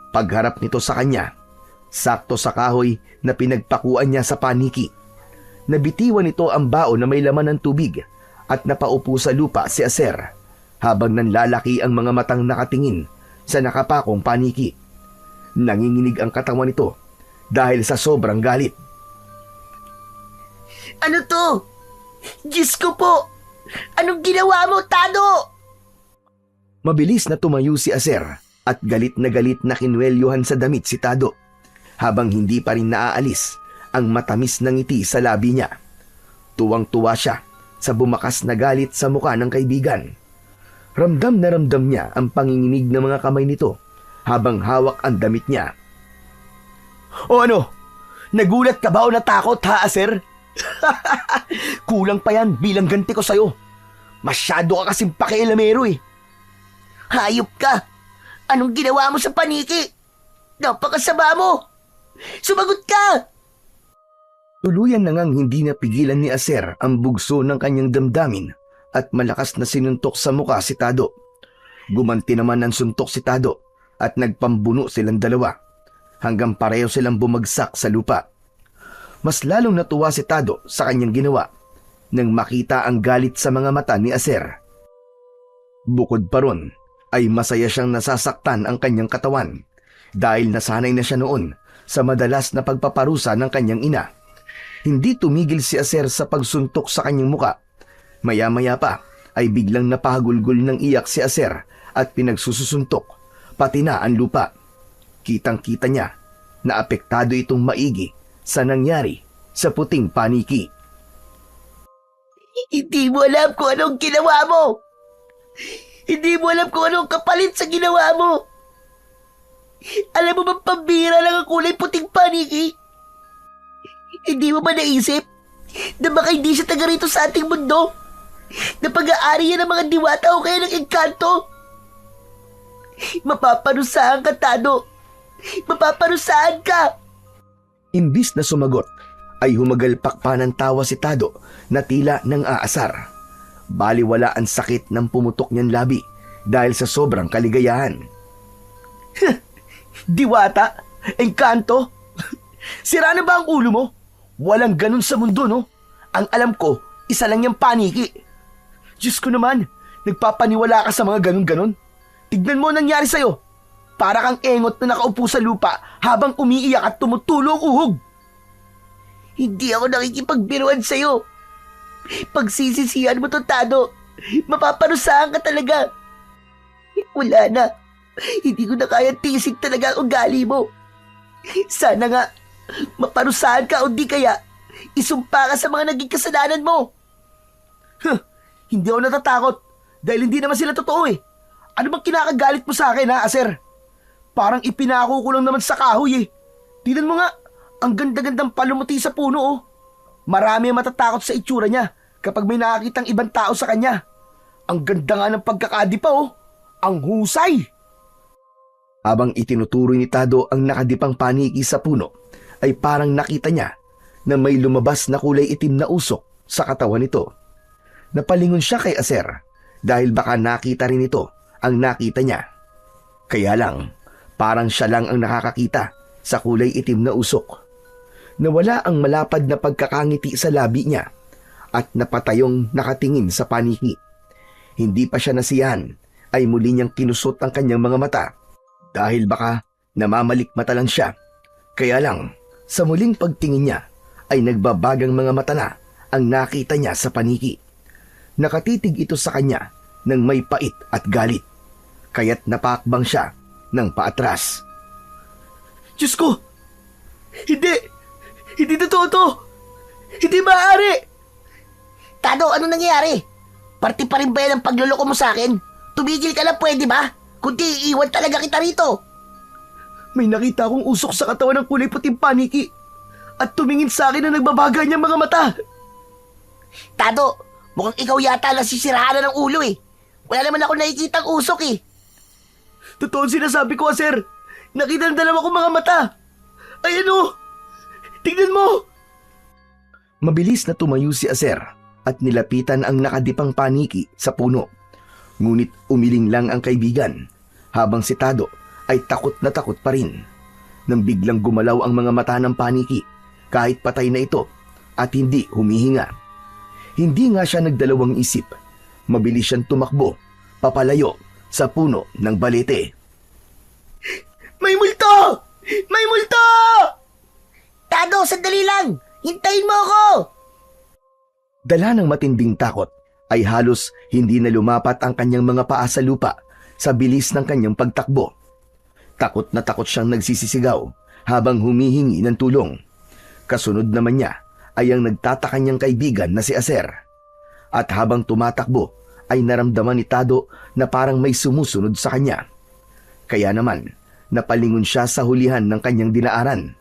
Pagharap nito sa kanya, sakto sa kahoy na pinagpakuan niya sa paniki. Nabitiwan nito ang baon na may laman ng tubig at napaupo sa lupa si Aser habang nanlalaki ang mga matang nakatingin sa nakapakong paniki. Nanginginig ang katawan nito dahil sa sobrang galit. Ano to? Diyos ko po! Anong ginawa mo, Tado? Mabilis na tumayo si Aser at galit na kinwelyuhan sa damit si Tado habang hindi pa rin naaalis ang matamis na ngiti sa labi niya. Tuwang-tuwa siya sa bumakas na galit sa mukha ng kaibigan. Ramdam na ramdam niya ang panginginig ng mga kamay nito habang hawak ang damit niya. O ano? Nagulat ka ba o natakot ha, Aser? Kulang pa yan bilang ganti ko sa'yo. Masyado ka kasing pakialamero eh. Hayop ka! Anong ginawa mo sa paniki? Napakasama mo! Sumagot ka! Tuluyan na ngang hindi napigilan ni Aser ang bugso ng kanyang damdamin at malakas na sinuntok sa muka si Tado. Gumanti naman ang suntok si Tado at nagpambuno silang dalawa hanggang pareho silang bumagsak sa lupa. Mas lalong natuwa si Tado sa kanyang ginawa nang makita ang galit sa mga mata ni Aser. Bukod pa ron, ay masaya siyang nasasaktan ang kanyang katawan dahil nasanay na siya noon sa madalas na pagpaparusa ng kanyang ina. Hindi tumigil si Aser sa pagsuntok sa kanyang muka. Maya-maya pa ay biglang napahagulgol ng iyak si Aser at pinagsusuntok pati na ang lupa. Kitang-kita niya na apektado itong maigi sa nangyari sa puting paniki. Hindi mo alam kung anong ginawa mo. Hindi mo alam kung anong kapalit sa ginawa mo. Alam mo bang pambira lang ang kulay puting paniki? Hindi mo ba naisip na baka hindi siya taga rito sa ating mundo? Na pag-aari yan ng mga diwata o kaya ng engkanto? Mapaparusahan ka, Tado. Mapaparusahan ka. Imbis na sumagot, ay humagalpak pa ng tawa si Tado na tila nang aasar. Baliwala ang sakit ng pumutok niyang labi dahil sa sobrang kaligayahan. Diwata? Engkanto? Sira na ba ang ulo mo? Walang ganun sa mundo, no? Ang alam ko, isa lang yung paniki. Diyos ko naman, nagpapaniwala ka sa mga ganun-ganun. Tignan mo ang nangyari sa'yo. Para kang engot na nakaupo sa lupa habang umiiyak at tumutulo ang uhog. Hindi ako nakikipagbiruan sa'yo. Pagsisisihan mo to, Tado. Mapaparusahan ka talaga. Wala na. Hindi ko na kaya tisig talaga ang ugali mo. Sana nga, maparusahan ka o di kaya isumpa ka sa mga naging kasalanan mo. Hindi ako natatakot dahil hindi naman sila totoo eh. Ano bang kinakagalit mo sa akin ha, Aser? Parang ipinako ko lang naman sa kahoy eh. Tignan mo nga, ang ganda-gandang palumuti sa puno oh. Marami ang matatakot sa itsura niya kapag may nakakitang ibang tao sa kanya. Ang ganda nga ng pagkakadipa oh. Ang husay! Habang itinuturoy ni Tado ang nakadipang paniki sa puno, ay parang nakita niya na may lumabas na kulay itim na usok sa katawan nito. Napalingon siya kay Aser dahil baka nakita rin ito ang nakita niya. Kaya lang, parang siya lang ang nakakakita sa kulay itim na usok. Nawala ang malapad na pagkakangiti sa labi niya at napatayong nakatingin sa paniki. Hindi pa siya nasiyahan ay muli niyang kinusot ang kanyang mga mata dahil baka namamalikmata lang siya. Kaya lang, sa muling pagtingin niya ay nagbabagang mga mata na ang nakita niya sa paniki. Nakatitig ito sa kanya ng may pait at galit, kaya't napakbang siya ng paatras. Diyos ko! Hindi! Hindi totoo to! Hindi maaari! Tado, ano nangyayari? Parti pa rin ba yan ang pagluloko mo sa akin? Tumigil ka lang, pwede ba? Kundi iiwan talaga kita rito. May nakita akong usok sa katawan ng kulay puting paniki at tumingin sa akin na nagbabaga niyang mga mata. Tado, mukhang ikaw yata nasisirahan na ng ulo eh. Wala naman ako nakikitang usok eh. Totoo sinasabi ko, sir. Nakita ng dalawa kong mga mata. Ay ano? Tignan mo! Mabilis na tumayo si Aser at nilapitan ang nakadipang paniki sa puno. Ngunit umiling lang ang kaibigan habang si Tado ay takot na takot pa rin. Nang biglang gumalaw ang mga mata ng paniki kahit patay na ito at hindi humihinga. Hindi nga siya nagdalawang isip. Mabilis siyang tumakbo, papalayo sa puno ng balete. May multo! May multo! Tado, sandali lang! Hintayin mo ako! Dala ng matinding takot ay halos hindi na lumapat ang kanyang mga paa sa lupa sa bilis ng kanyang pagtakbo. Takot na takot siyang nagsisisigaw habang humihingi ng tulong. Kasunod naman niya ay ang nagtataka niyang kaibigan na si Aser. At habang tumatakbo ay naramdaman ni Tado na parang may sumusunod sa kanya. Kaya naman, napalingon siya sa hulihan ng kanyang dinaaran.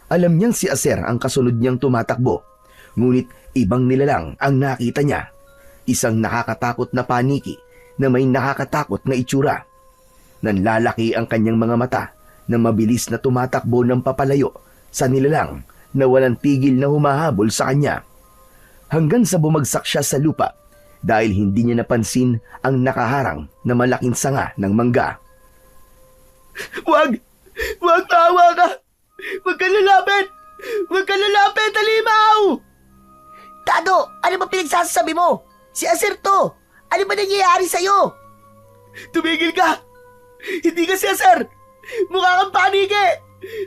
Alam niyang si Aser ang kasunod niyang tumatakbo, ngunit ibang nilalang ang nakita niya. Isang nakakatakot na paniki na may nakakatakot na itsura. Nanlalaki ang kanyang mga mata na mabilis na tumatakbo ng papalayo sa nilalang na walang tigil na humahabol sa kanya. Hanggang sa bumagsak siya sa lupa dahil hindi niya napansin ang nakaharang na malaking sanga ng mangga. Wag! Wag, maawa ka! Wag ka lalapit! Wag ka lalapit, Halimaw! Tado, ano ba pinagsasabi mo? Si Aser to! Ano ba nangyayari sa'yo? Tumigil ka! Hindi ka si Aser! Mukha kang paniki!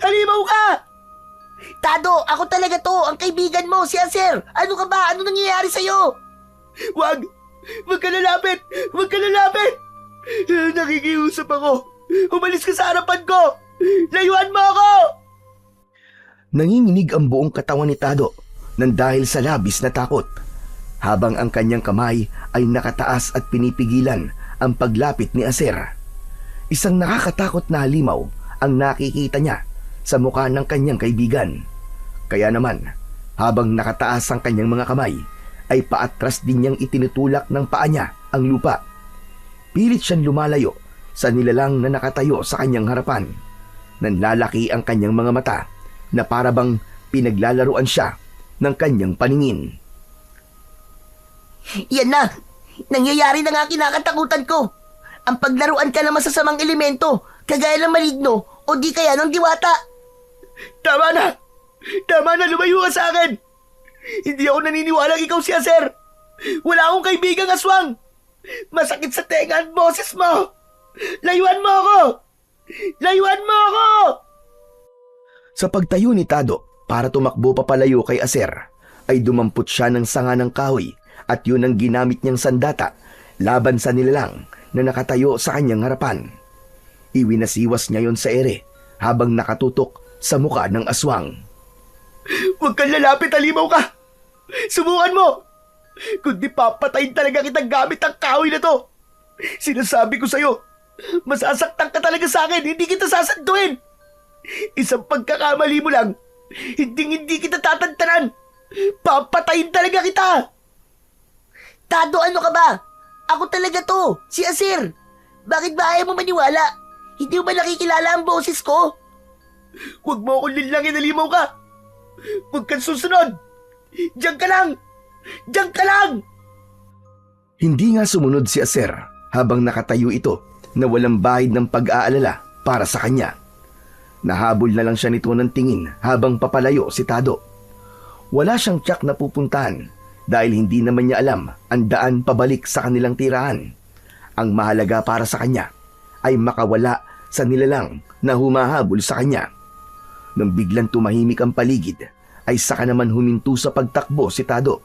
Halimaw ka! Tado, ako talaga to! Ang kaibigan mo, si Aser! Ano ka ba? Ano nangyayari sa'yo? Wag! Wag ka lalapit! Wag ka lalapit! Nakikiusap ako! Umalis ka sa harapan ko! Layuan mo ako! Nanginginig ang buong katawan ni Tado nang dahil sa labis na takot. habang ang kanyang kamay ay nakataas at pinipigilan ang paglapit ni Aser. Isang nakakatakot na halimaw ang nakikita niya sa mukha ng kanyang kaibigan. Kaya naman, habang nakataas ang kanyang mga kamay, ay paatras din niyang itinutulak ng paa niya ang lupa. Pilit siyang lumalayo sa nilalang na nakatayo sa kanyang harapan. Nanlalaki ang kanyang mga mata na parabang pinaglalaruan siya ng kanyang paningin. Yan na! Nangyayari na nga kinakatakutan ko. Ang paglaruan ka ng masasamang elemento, kagaya ng maligno o di kaya ng diwata. Tama na! Tama na, lumayo ka sa akin! Hindi ako naniniwalang ikaw si Aser! Wala akong kaibigang aswang! Masakit sa tenga ang boses mo! Layuan mo ako! Layuan mo ako! Sa pagtayo ni Tado para tumakbo papalayo kay Aser, ay dumampot siya ng sanga ng kahoy at yun ang ginamit niyang sandata laban sa nilalang na nakatayo sa kanyang harapan. Iwinasiwas niya yon sa ere habang nakatutok sa muka ng aswang. Huwag kang lalapit, halimaw ka! Subukan mo! Kundi papatayin talaga kitang gamit ang kahoy na to! Sinasabi ko sa'yo, masasaktan ka talaga sa akin, hindi kita sasanduin! Isang pagkakamali mo lang, hindi kita tatantanan! Papatayin talaga kita! Tado, ano ka ba? Ako talaga to, si Aser. Bakit ba ayaw mo maniwala? Hindi mo ba nakikilala ang boses ko? Huwag mo akong linlangin, halimaw ka! Huwag kang susunod! Diyan ka lang! Diyan ka lang! Hindi nga sumunod si Aser habang nakatayo ito na walang bahid ng pag-aalala para sa kanya. Nahabol na lang siya nito ng tingin habang papalayo si Tado. Wala siyang tiyak na pupuntahan dahil hindi naman niya alam ang daan pabalik sa kanilang tirahan. Ang mahalaga para sa kanya ay makawala sa nilalang na humahabol sa kanya. Nang biglang tumahimik ang paligid, ay saka naman huminto sa pagtakbo si Tado.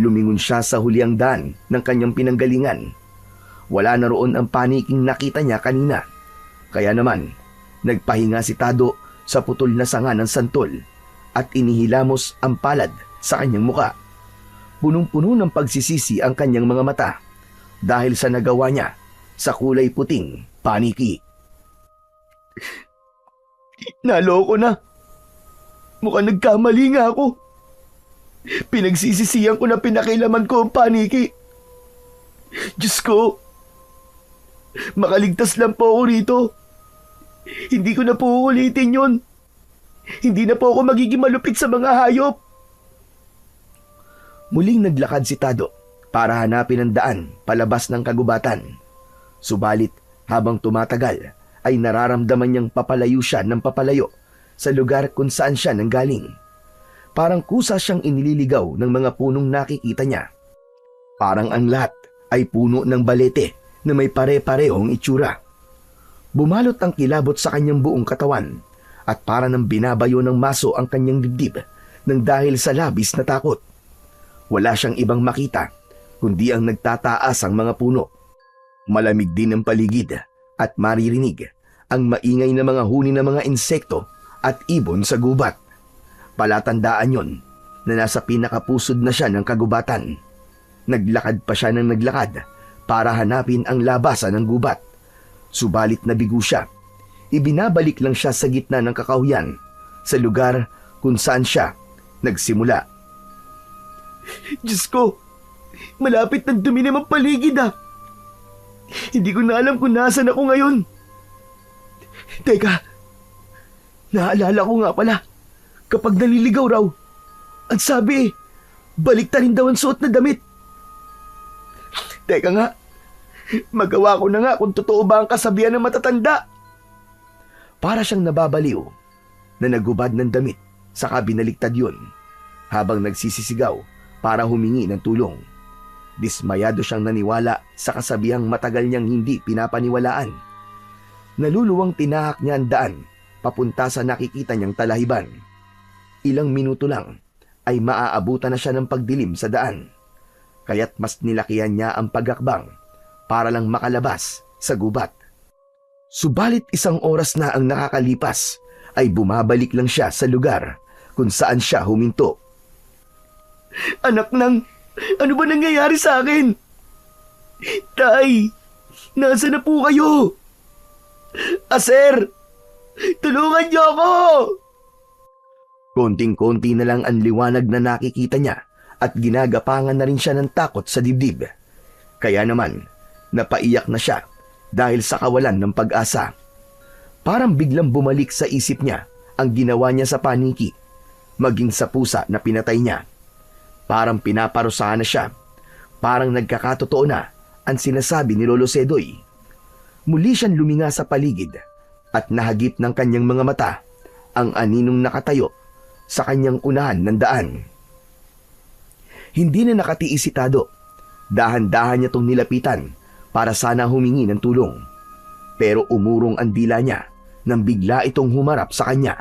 Lumingon siya sa huliang daan ng kanyang pinanggalingan. Wala na roon ang paniking nakita niya kanina. Kaya naman, nagpahinga si Tado sa putol na sanga ng santol at inihilamos ang palad sa kanyang muka. Punong-puno ng pagsisisi ang kanyang mga mata dahil sa nagawa niya sa kulay puting paniki. Naloko na. Mukhang nagkamali nga ako. Pinagsisisihan ko na pinakilaman ko ang paniki. Diyos ko, makaligtas lang po ako rito. Hindi ko na po uulitin yun. Hindi na po ako magiging malupit sa mga hayop. Muling naglakad si Tado para hanapin ang daan palabas ng kagubatan. Subalit habang tumatagal ay nararamdaman niyang papalayo siya ng papalayo sa lugar kung saan siya nanggaling. Parang kusa siyang inililigaw ng mga punong nakikita niya. Parang ang lahat ay puno ng balete na may pare-parehong itsura. Bumalot ang kilabot sa kanyang buong katawan at para nang binabayo ng maso ang kanyang dibdib nang dahil sa labis na takot. Wala siyang ibang makita kundi ang nagtataas ang mga puno. Malamig din ang paligid at maririnig ang maingay na mga huni ng mga insekto at ibon sa gubat. Palatandaan yon na nasa pinakapusod na siya ng kagubatan. Naglakad pa siya ng naglakad para hanapin ang labasan ng gubat. Subalit nabigo siya. Ibinabalik lang siya sa gitna ng kakahuyan sa lugar kung saan siya nagsimula. Diyos ko, malapit ng duminim ang paligid ah. Hindi ko na alam kung nasan ako ngayon. Teka, naalala ko nga pala, kapag naliligaw raw, ang sabi balik ta rin daw ang suot na damit. Teka nga, magawa ko na nga kung totoo ba ang kasabihan ng matatanda. Para siyang nababaliw na nagubad ng damit saka binaliktad yun habang nagsisisigaw para humingi ng tulong. Dismayado siyang naniwala sa kasabihang matagal niyang hindi pinapaniwalaan. Naluluwang tinahak niya ang daan papunta sa nakikita niyang talahiban. Ilang minuto lang ay maaabutan na siya ng pagdilim sa daan. Kaya't mas nilakihan niya ang pagakbang para lang makalabas sa gubat. Subalit isang oras na ang nakakalipas ay bumabalik lang siya sa lugar kung saan siya huminto. Anak ng... Ano ba nangyayari sa akin? Tay, nasa na po kayo? Sir, tulungan niyo ako! Konting-konti na lang ang liwanag na nakikita niya at ginagapangan na rin siya ng takot sa dibdib. Kaya naman, napaiyak na siya dahil sa kawalan ng pag-asa. Parang biglang bumalik sa isip niya ang ginawa niya sa paniki, maging sa pusa na pinatay niya. Parang pinaparusahan na siya. Parang nagkakatotoo na ang sinasabi ni Lolo Sedoy. Muli siyang luminga sa paligid at nahagip ng kanyang mga mata ang aninong nakatayo sa kanyang unahan ng daan. Hindi na nakatiis si Tado. Dahan-dahan niya itong nilapitan para sana humingi ng tulong. Pero umurong ang dila niya nang bigla itong humarap sa kanya.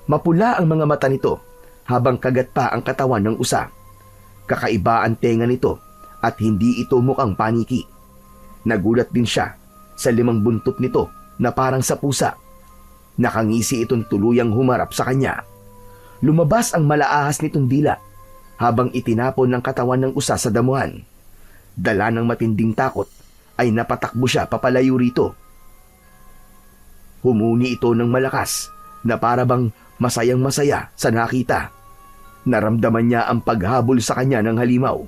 Mapula ang mga mata nito habang kagat pa ang katawan ng usa. Kakaiba ang tenga nito at hindi ito mukhang paniki. Nagulat din siya sa 5 buntot nito na parang sa pusa. Nakangisi itong tuluyang humarap sa kanya. Lumabas ang malaahas nitong dila habang itinapon ng katawan ng usa sa damuhan. Dala ng matinding takot ay napatakbo siya papalayo rito. Humuni ito ng malakas na parabang masayang-masaya sa nakita. Naramdaman niya ang paghabol sa kanya ng halimaw.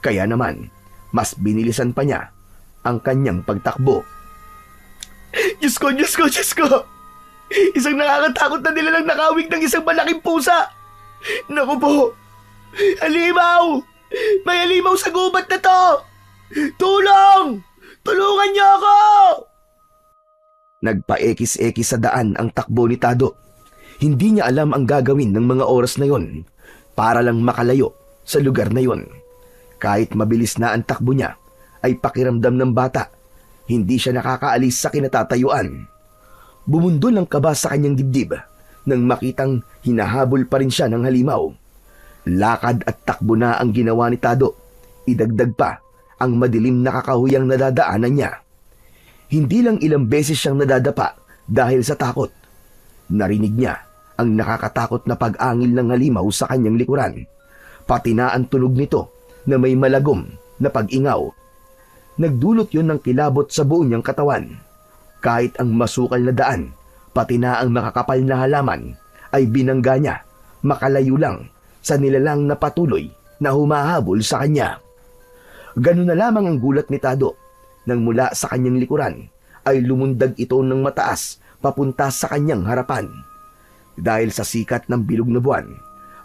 Kaya naman, mas binilisan pa niya ang kanyang pagtakbo. Diyos ko, Diyos ko, Diyos ko! Isang nakakatakot na nilalang nakawig ng isang malaking pusa! Naku po! Halimaw! May halimaw sa gubat na to! Tulong! Tulungan niyo ako! Nagpaekis-ekis sa daan ang takbo ni Tado. Hindi niya alam ang gagawin ng mga oras na yon para lang makalayo sa lugar na yon. Kahit mabilis na ang takbo niya, ay pakiramdam ng bata. Hindi siya nakakaalis sa kinatatayuan. Bumundol ang kaba sa kanyang dibdib nang makitang hinahabol pa rin siya ng halimaw. Lakad at takbo na ang ginawa ni Tado. Idagdag pa ang madilim na kakahuyang nadadaanan niya. Hindi lang ilang beses siyang nadadapa dahil sa takot. Narinig niya ang nakakatakot na pag-angil ng halimaw sa kanyang likuran. Pati na ang tunog nito na may malagom na pag-ingaw. Nagdulot yon ng kilabot sa buong niyang katawan. Kahit ang masukal na daan, pati na ang makakapal na halaman, ay binangga niya, makalayo lang sa nilalang na patuloy na humahabol sa kanya. Ganun na lamang ang gulat ni Tado nang mula sa kanyang likuran ay lumundag ito ng mataas papunta sa kanyang harapan. Dahil sa sikat ng bilog na buwan,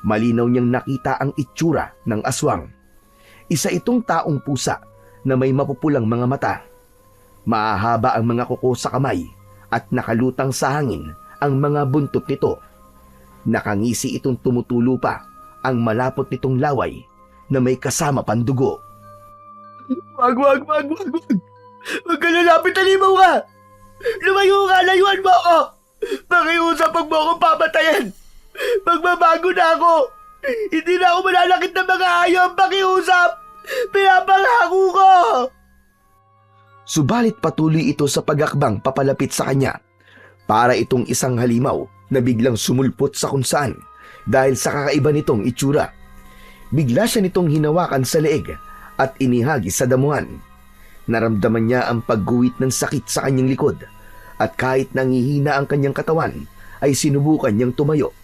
malinaw niyang nakita ang itsura ng aswang. Isa itong taong pusa na may mapupulang mga mata. Maahaba ang mga kuko sa kamay at nakalutang sa hangin ang mga buntot nito. Nakangisi itong tumutulo pa ang malapot nitong laway na may kasama pandugo. Wag! Huwag ka lalapit, halimaw ka! Lumayo ka! Layuan mo ako! Pakiusap pag mo akong papatayan! Magbabago na ako! Hindi na ako malalakit ng mga hayop! Pakiusap! Pinapangako ko! Subalit patuloy ito sa pagakbang papalapit sa kanya. Para itong isang halimaw na biglang sumulpot sa kung saan dahil sa kakaiba nitong itsura. Bigla siya nitong hinawakan sa leeg at inihagis sa damuhan. Naramdaman niya ang pagguwit ng sakit sa kanyang likod at kahit nangihina ang kanyang katawan ay sinubukan niyang tumayo.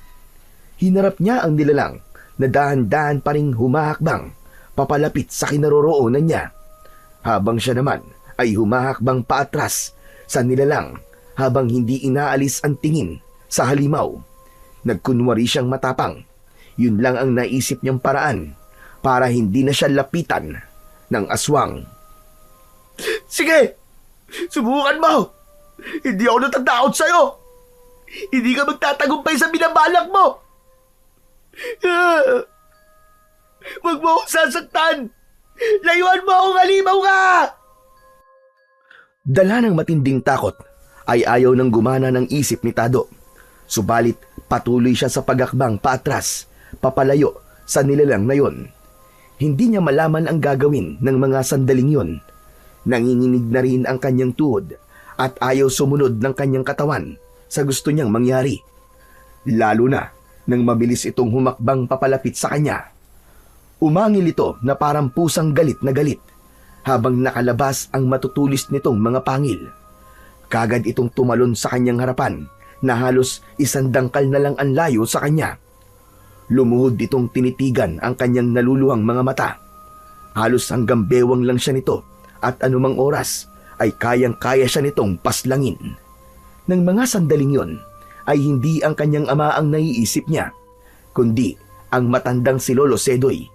Hinarap niya ang nilalang na dahan-dahan pa ring humahakbang papalapit sa kinaroroonan niya. Habang siya naman ay humahakbang paatras sa nilalang habang hindi inaalis ang tingin sa halimaw. Nagkunwari siyang matapang. Yun lang ang naisip niyang paraan para hindi na siya lapitan ng aswang. Sige! Subukan mo! Hindi ako natatakot sa'yo! Hindi ka magtatagumpay sa binabalak mo! Huwag mo akong sasaktan! Layuan mo akong halimaw ka! Dala ng matinding takot ay ayaw nang gumana ng isip ni Tado. Subalit patuloy siya sa pagakbang paatras, papalayo sa nilalang na yon. Hindi niya malaman ang gagawin ng mga sandaling yon. Nanginginig na rin ang kanyang tuhod at ayaw sumunod ng kanyang katawan sa gusto niyang mangyari. Lalo na nang mabilis itong humakbang papalapit sa kanya. Umangil ito na parang pusang galit na galit habang nakalabas ang matutulis nitong mga pangil. Kagad itong tumalon sa kanyang harapan na halos 100 dangkal na lang ang layo sa kanya. Lumuhod itong tinitigan ang kanyang naluluhang mga mata. Halos hanggang bewang lang siya nito at anumang oras ay kayang-kaya siya nitong paslangin. Nang mga sandaling yon ay hindi ang kanyang ama ang naiisip niya, kundi ang matandang si Lolo Sedoy,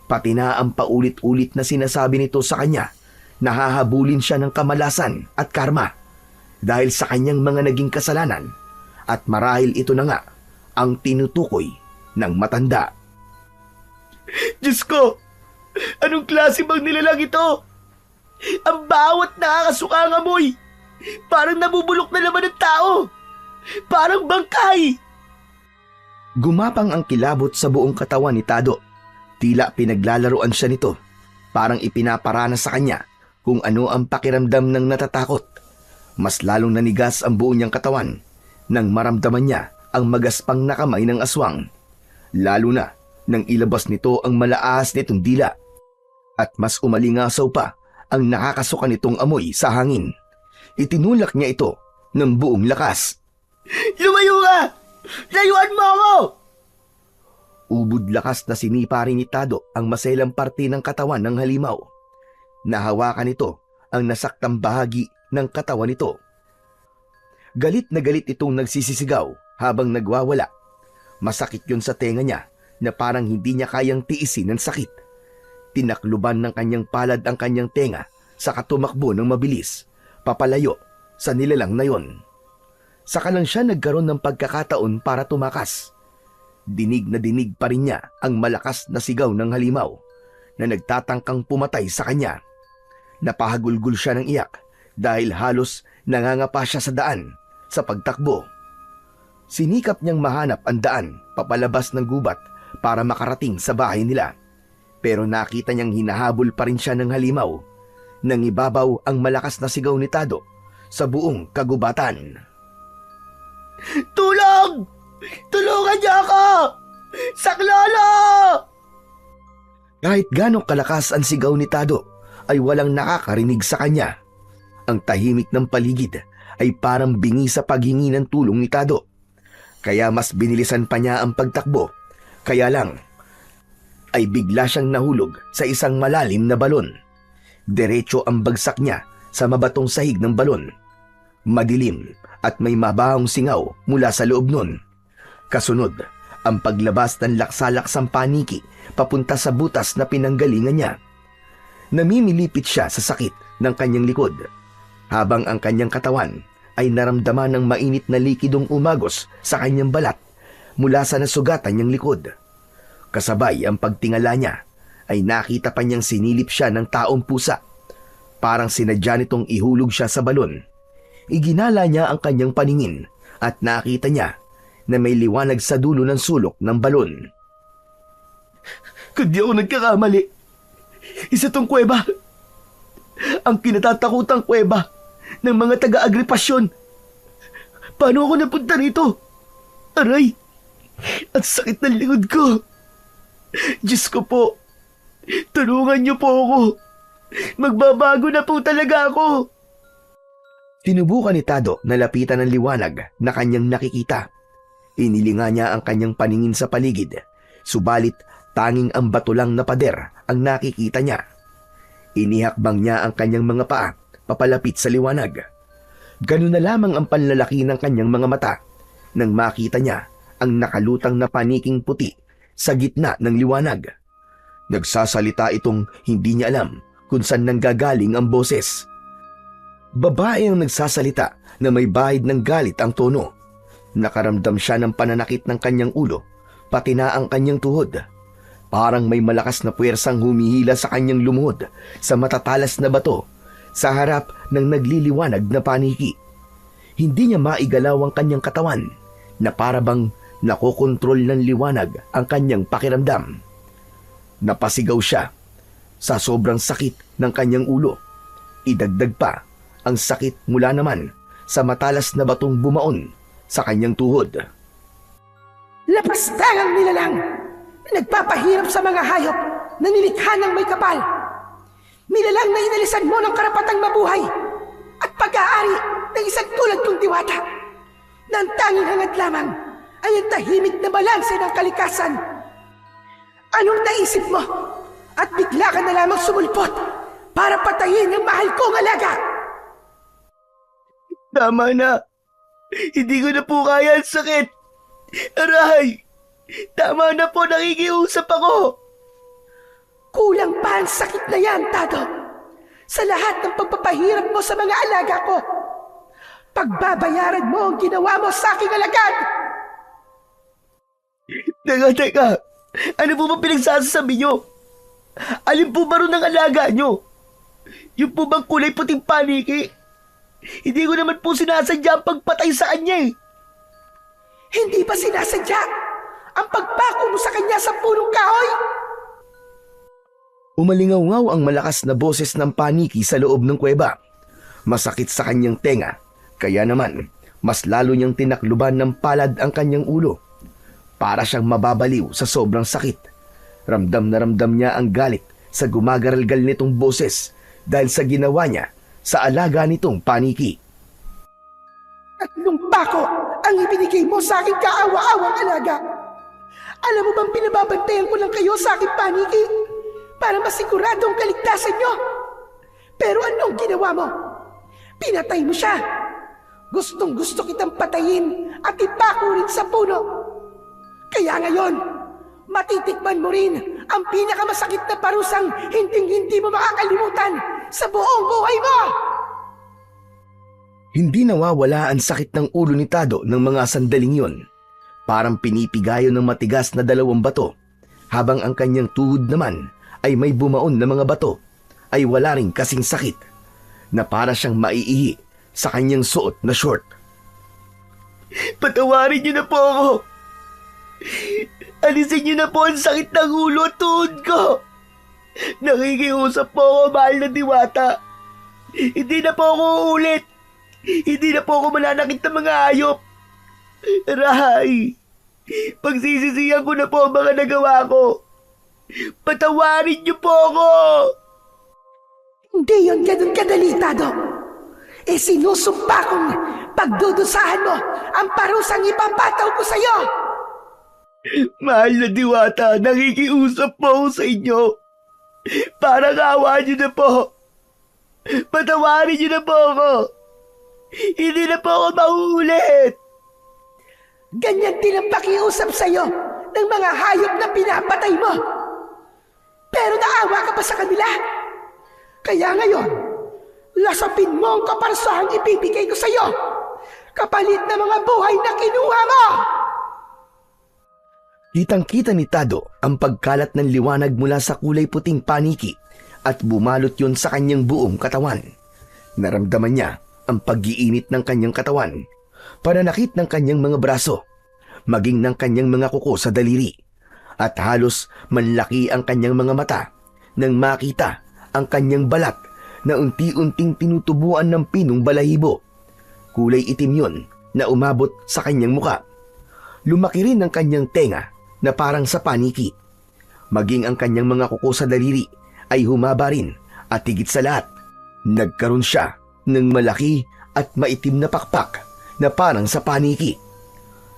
pati na ang paulit-ulit na sinasabi nito sa kanya na hahabulin siya ng kamalasan at karma dahil sa kanyang mga naging kasalanan, at marahil ito na nga ang tinutukoy ng matanda. Diyos ko! Anong klase bang nilalang ito? Ang bawat nakakasukang amoy, parang nabubulok na naman ng tao. Parang bangkay. Gumapang ang kilabot sa buong katawan ni Tado. Tila pinaglalaruan siya nito. Parang ipinaparana sa kanya kung ano ang pakiramdam ng natatakot. Mas lalong nanigas ang buong niyang katawan nang maramdaman niya ang magaspang na kamay ng aswang. Lalo na nang ilabas nito ang malaas nitong dila. At mas umalingasaw pa ang nakakasuka nitong amoy sa hangin. Itinulak niya ito ng buong lakas. Lumayo ka! Layuan mo ako! Ubod lakas na sinipa rin ni Tado ang maselang parte ng katawan ng halimaw. Nahawakan nito ang nasaktang bahagi ng katawan nito. Galit na galit itong nagsisisigaw habang nagwawala. Masakit yun sa tenga niya na parang hindi niya kayang tiisin ng sakit. Tinakluban ng kanyang palad ang kanyang tenga sa katumakbo ng mabilis, papalayo sa nilalang na yon. Saka lang siya nagkaroon ng pagkakataon para tumakas. Dinig na dinig pa rin niya ang malakas na sigaw ng halimaw na nagtatangkang pumatay sa kanya. Napahagulgul siya ng iyak dahil halos nangangapa siya sa daan sa pagtakbo. Sinikap niyang mahanap ang daan papalabas ng gubat para makarating sa bahay nila. Pero nakita niyang hinahabol pa rin siya ng halimaw. Nangibabaw ang malakas na sigaw ni Tado sa buong kagubatan. Tulong! Tulungan niyo ako! Saklolo! Kahit ganong kalakas ang sigaw ni Tado ay walang nakakarinig sa kanya. Ang tahimik ng paligid ay parang bingi sa paghingi ng tulong ni Tado. Kaya mas binilisan pa niya ang pagtakbo. Kaya lang ay bigla siyang nahulog sa isang malalim na balon. Diretso ang bagsak niya sa mabatong sahig ng balon. Madilim at may mabahong singaw mula sa loob nun. Kasunod, ang paglabas ng laksalaksang paniki papunta sa butas na pinanggalingan niya. Namimilipit siya sa sakit ng kanyang likod, habang ang kanyang katawan ay naramdaman ng mainit na likidong umagos sa kanyang balat mula sa nasugatan niyang likod. Kasabay ang pagtingala niya ay nakita pa niyang sinilip siya ng taong pusa. Parang sinadya nitong ihulog siya sa balon. Iginala niya ang kanyang paningin at nakita niya na may liwanag sa dulo ng sulok ng balon. Kundi ako nagkakamali. Isa tong kuweba. Ang kinatatakutang kuweba ng mga taga-agripasyon. Paano ako napunta rito? Aray! Ang sakit ng likod ko. Diyos ko po, tulungan niyo po ako. Magbabago na po talaga ako. Tinubukan ni Tado na lapitan ng liwanag na kanyang nakikita. Inilinga niya ang kanyang paningin sa paligid, subalit tanging ang bato lang na pader ang nakikita niya. Inihakbang niya ang kanyang mga paa papalapit sa liwanag. Ganun na lamang ang panlalaki ng kanyang mga mata nang makita niya ang nakalutang na paniking puti sa gitna ng liwanag. Nagsasalita itong hindi niya alam kung saan nanggagaling ang boses. Babae ang nagsasalita na may bahid ng galit ang tono. Nakaramdam siya ng pananakit ng kanyang ulo, pati na ang kanyang tuhod. Parang may malakas na puwersang humihila sa kanyang lumuhod sa matatalas na bato sa harap ng nagliliwanag na paniki. Hindi niya maigalaw ang kanyang katawan na parabang nakokontrol ng liwanag ang kanyang pakiramdam. Napasigaw siya sa sobrang sakit ng kanyang ulo. Idagdag pa ang sakit mula naman sa matalas na batong bumaon sa kanyang tuhod. Lapastangang nilalang! Nagpapahirap sa mga hayop! na nilikha ng may kapal. Nilalang na inalisan mo ng karapatang mabuhay at pag-aari ng isang tulad kong diwata na ang tanging hangad lamang ay ang tahimik na balanse ng kalikasan. Anong naisip mo? At bigla ka na lamang sumulpot para patayin ang mahal kong alaga. Tama na. Hindi ko na po kaya ang sakit. Aray! Tama na po, nakikiusap ako. Kulang pa ang sakit na yan, Tado. Sa lahat ng pagpapahirap mo sa mga alaga ko, pagbabayaran mo ang ginawa mo sa aking alagad. Teka. Ano po ba pinagsasabi nyo? Alin po ba ron ang alaga nyo? Yung po bang kulay puting paniki? Hindi ko naman po sinasadya ang pagpatay sa kanya eh. Hindi ba sinasadya ang pagpako mo sa kanya sa punong kahoy? Umalingaw-ngaw ang malakas na boses ng paniki sa loob ng kuweba. Masakit sa kanyang tenga, kaya naman mas lalo niyang tinakluban ng palad ang kanyang ulo. Para siyang mababaliw sa sobrang sakit. Ramdam na ramdam niya ang galit sa gumagaralgal nitong boses dahil sa ginawa niya sa alaga nitong paniki. 3 pako ang ibinigay mo sa aking kaawa-awang alaga. Alam mo bang pinababantayan ko lang kayo sa aking paniki para masiguradong kaligtasan nyo? Pero anong ginawa mo? Pinatay mo siya. Gustong gusto kitang patayin at ipako rin sa puno. Kaya ngayon, matitikman mo rin ang pinakamasakit na parusang hinding-hindi mo makakalimutan sa buong buhay mo! Hindi nawawala ang sakit ng ulo ni Tado ng mga sandaling yon. Parang pinipigayo ng matigas na 2 bato, habang ang kanyang tuhod naman ay may bumaon na mga bato, ay wala rin kasing sakit, na para siyang maiihi sa kanyang suot na short. Patawarin niyo na po ako. Alisin niyo na po ang sakit ng ulo at tuhod ko. Nakikiusap po ako, mahal na diwata. Hindi na po ako uulit. Hindi na po ako mananakit ng mga hayop. Aray, pagsisisihan ko na po ang mga nagawa ko. Patawarin niyo po ako. Hindi yun ganun kadali, Tado. Sinusumpa kong pagdudusahan mo ang parusang ipapataw ko sa'yo. Mahal na diwata, nakikiusap po ako sa inyo. Parang awa niyo na po. Patawarin niyo na po ako. Hindi na po ako mauulit. Ganyan din ang pakiusap sa'yo ng mga hayop na pinapatay mo. Pero naawa ka pa sa kanila. Kaya ngayon, lasapin mo ang kaparsahang ibibigay ko sa'yo, kapalit na mga buhay na kinuha mo. Kitang-kita ni Tado ang pagkalat ng liwanag mula sa kulay puting paniki at bumalot yon sa kanyang buong katawan. Naramdaman niya ang pag-iinit ng kanyang katawan, pananakit ng kanyang mga braso, maging ng kanyang mga kuko sa daliri, at halos manlaki ang kanyang mga mata nang makita ang kanyang balat na unti-unting tinutubuan ng pinong balahibo. Kulay itim yon na umabot sa kanyang muka. Lumaki rin ang kanyang tenga na parang sa paniki. Maging ang kanyang mga kuko sa daliri ay humaba rin at higit sa lahat, nagkaroon siya ng malaki at maitim na pakpak na parang sa paniki.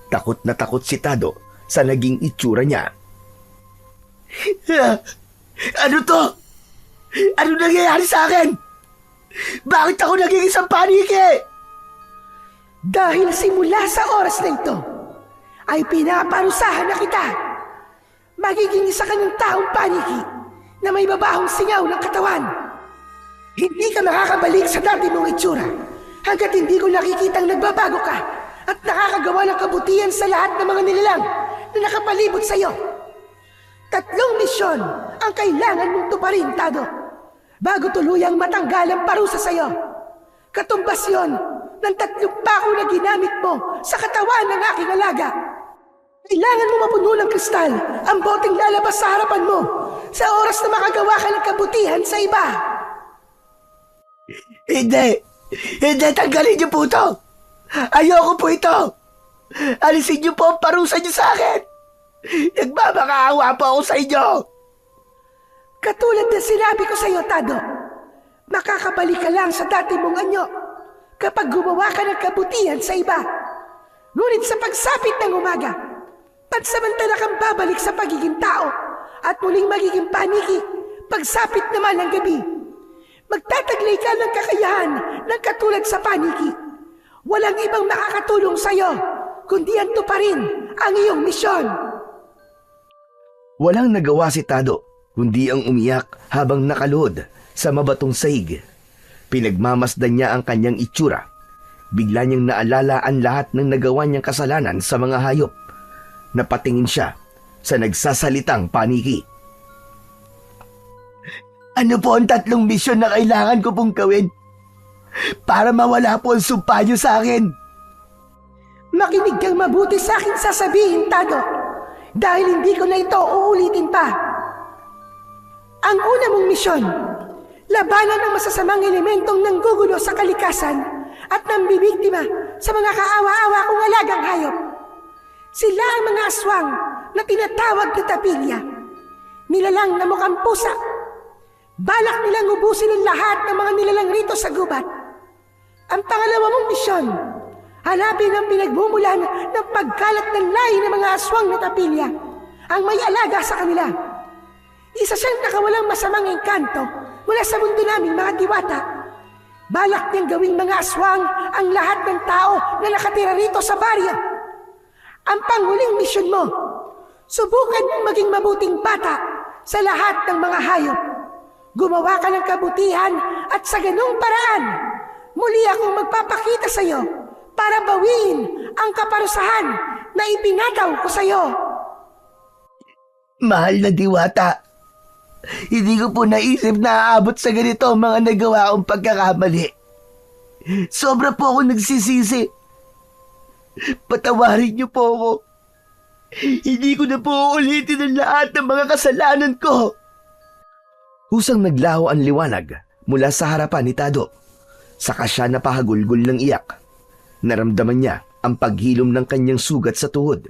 Takot na takot si Tado sa naging itsura niya. Ano to? Ano nangyayari sa akin? Bakit ako naging isang paniki? Dahil simula sa oras na ito, ay pinaparusahan na kita. Magiging isa ka ng taong paniki na may babahong singaw ng katawan. Hindi ka makakabalik sa dati mong itsura hanggat hindi ko nakikitang nagbabago ka at nakakagawa ng kabutihan sa lahat ng mga nilalang na nakapalibot sa iyo. 3 misyon ang kailangan mong tuparin, Tado, bago tuluyang matanggal ang parusa sa iyo. Katumbas yon ng 3 pako na ginamit mo sa katawan ng aking alaga. Kailangan mo mapuno ng kristal ang boteng lalabas sa harapan mo sa oras na makagawa ka ng kabutihan sa iba. Hindi! Hindi! Tanggalin niyo po ito! Ayoko po ito! Alisin niyo po ang parusa niyo sa akin! Nagmamakaawa po ako sa inyo! Katulad na sinabi ko sa iyo, Tado, makakabalik ka lang sa dati mong anyo kapag gumawa ka ng kabutihan sa iba. Ngunit sa pagsapit ng umaga, pansamantala kang babalik sa pagiging tao at muling magiging paniki pagsapit naman ng gabi. Magtataglay ka ng kakayahan ng katulad sa paniki. Walang ibang makakatulong sa iyo kundi anto pa rin ang iyong misyon. Walang nagawa si Tado kundi ang umiyak habang nakaluhod sa mabatong sahig. Pinagmamasdan niya ang kanyang itsura. Bigla niyang naalala ang lahat ng nagawa niyang kasalanan sa mga hayop. Napatingin siya sa nagsasalitang paniki. Ano po ang 3 misyon na kailangan ko pong gawin para mawala po ang sumpa niyo sa akin? Makinig kang mabuti sa akin sasabihin, Tado, dahil hindi ko na ito uulitin pa. Ang una mong misyon, labanan ang masasamang elementong nanggugulo sa kalikasan at nambibiktima sa mga kaawa-awa kong alagang hayop. Sila ang mga aswang na tinatawag na tapilya, nilalang na mukhang pusa. Balak nilang ubusin ang lahat ng mga nilalang rito sa gubat. Ang pangalawa mong misyon, hanapin ang pinagmumulan ng pagkalat ng lahi ng mga aswang na tapilya, ang may alaga sa kanila. Isa siyang nakawalang masamang engkanto mula sa mundo naming mga diwata. Balak niyang gawing mga aswang ang lahat ng tao na nakatira rito sa baryo. Ang panghuling misyon mo, subukan mong maging mabuting bata sa lahat ng mga hayop. Gumawa ka ng kabutihan at sa ganung paraan, muli akong magpapakita sa iyo para bawiin ang kaparusahan na ipinataw ko sa iyo. Mahal na diwata, hindi ko po naisip na aabot sa ganito ang mga nagawa kong pagkakamali. Sobra po ako nagsisisi. Patawarin niyo po ako. Hindi ko na po ulitin ang lahat ng mga kasalanan ko. Husang naglaho ang liwanag mula sa harapan ni Tado. Saka siya napahagulgol ng iyak. Naramdaman niya ang paghilom ng kanyang sugat sa tuhod,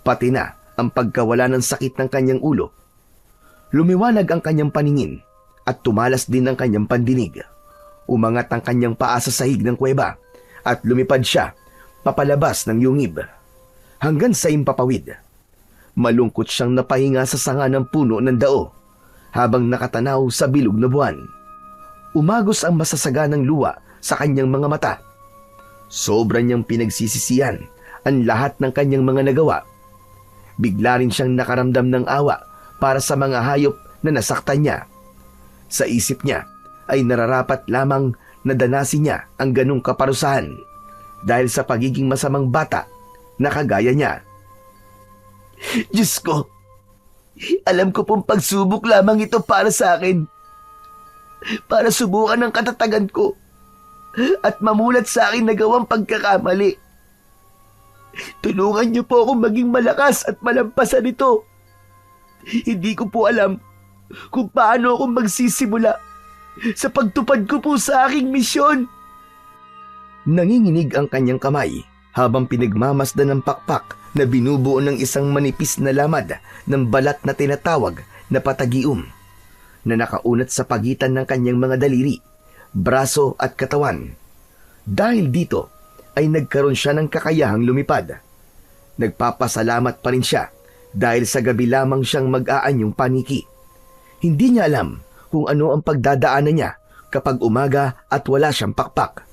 pati na ang pagkawala ng sakit ng kanyang ulo. Lumiwanag ang kanyang paningin at tumalas din ang kanyang pandinig. Umangat ang kanyang paa sa sahig ng kuweba at lumipad siya papalabas ng yungib hanggang sa impapawid. Malungkot siyang napahinga sa sanga ng puno ng dao habang nakatanaw sa bilog na buwan. Umagos ang masasaganang luha sa kanyang mga mata. Sobra niyang pinagsisisihan ang lahat ng kanyang mga nagawa. Bigla rin siyang nakaramdam ng awa para sa mga hayop na nasaktan niya. Sa isip niya ay nararapat lamang na danasin niya ang ganong kaparusahan dahil sa pagiging masamang bata na kagaya niya. Diyos ko, alam ko pong pagsubok lamang ito para sa akin. Para subukan ang katatagan ko at mamulat sa akin na gawang pagkakamali. Tulungan niyo po akong maging malakas at malampasan ito. Hindi ko po alam kung paano ako magsisimula sa pagtupad ko po sa aking misyon. Nanginginig ang kanyang kamay habang pinagmamasdan ng pakpak na binubuo ng isang manipis na lamad ng balat na tinatawag na patagium na nakaunat sa pagitan ng kanyang mga daliri, braso at katawan. Dahil dito ay nagkaroon siya ng kakayahang lumipad. Nagpapasalamat pa rin siya dahil sa gabi lamang siyang mag-aanyong paniki. Hindi niya alam kung ano ang pagdadaanan niya kapag umaga at wala siyang pakpak.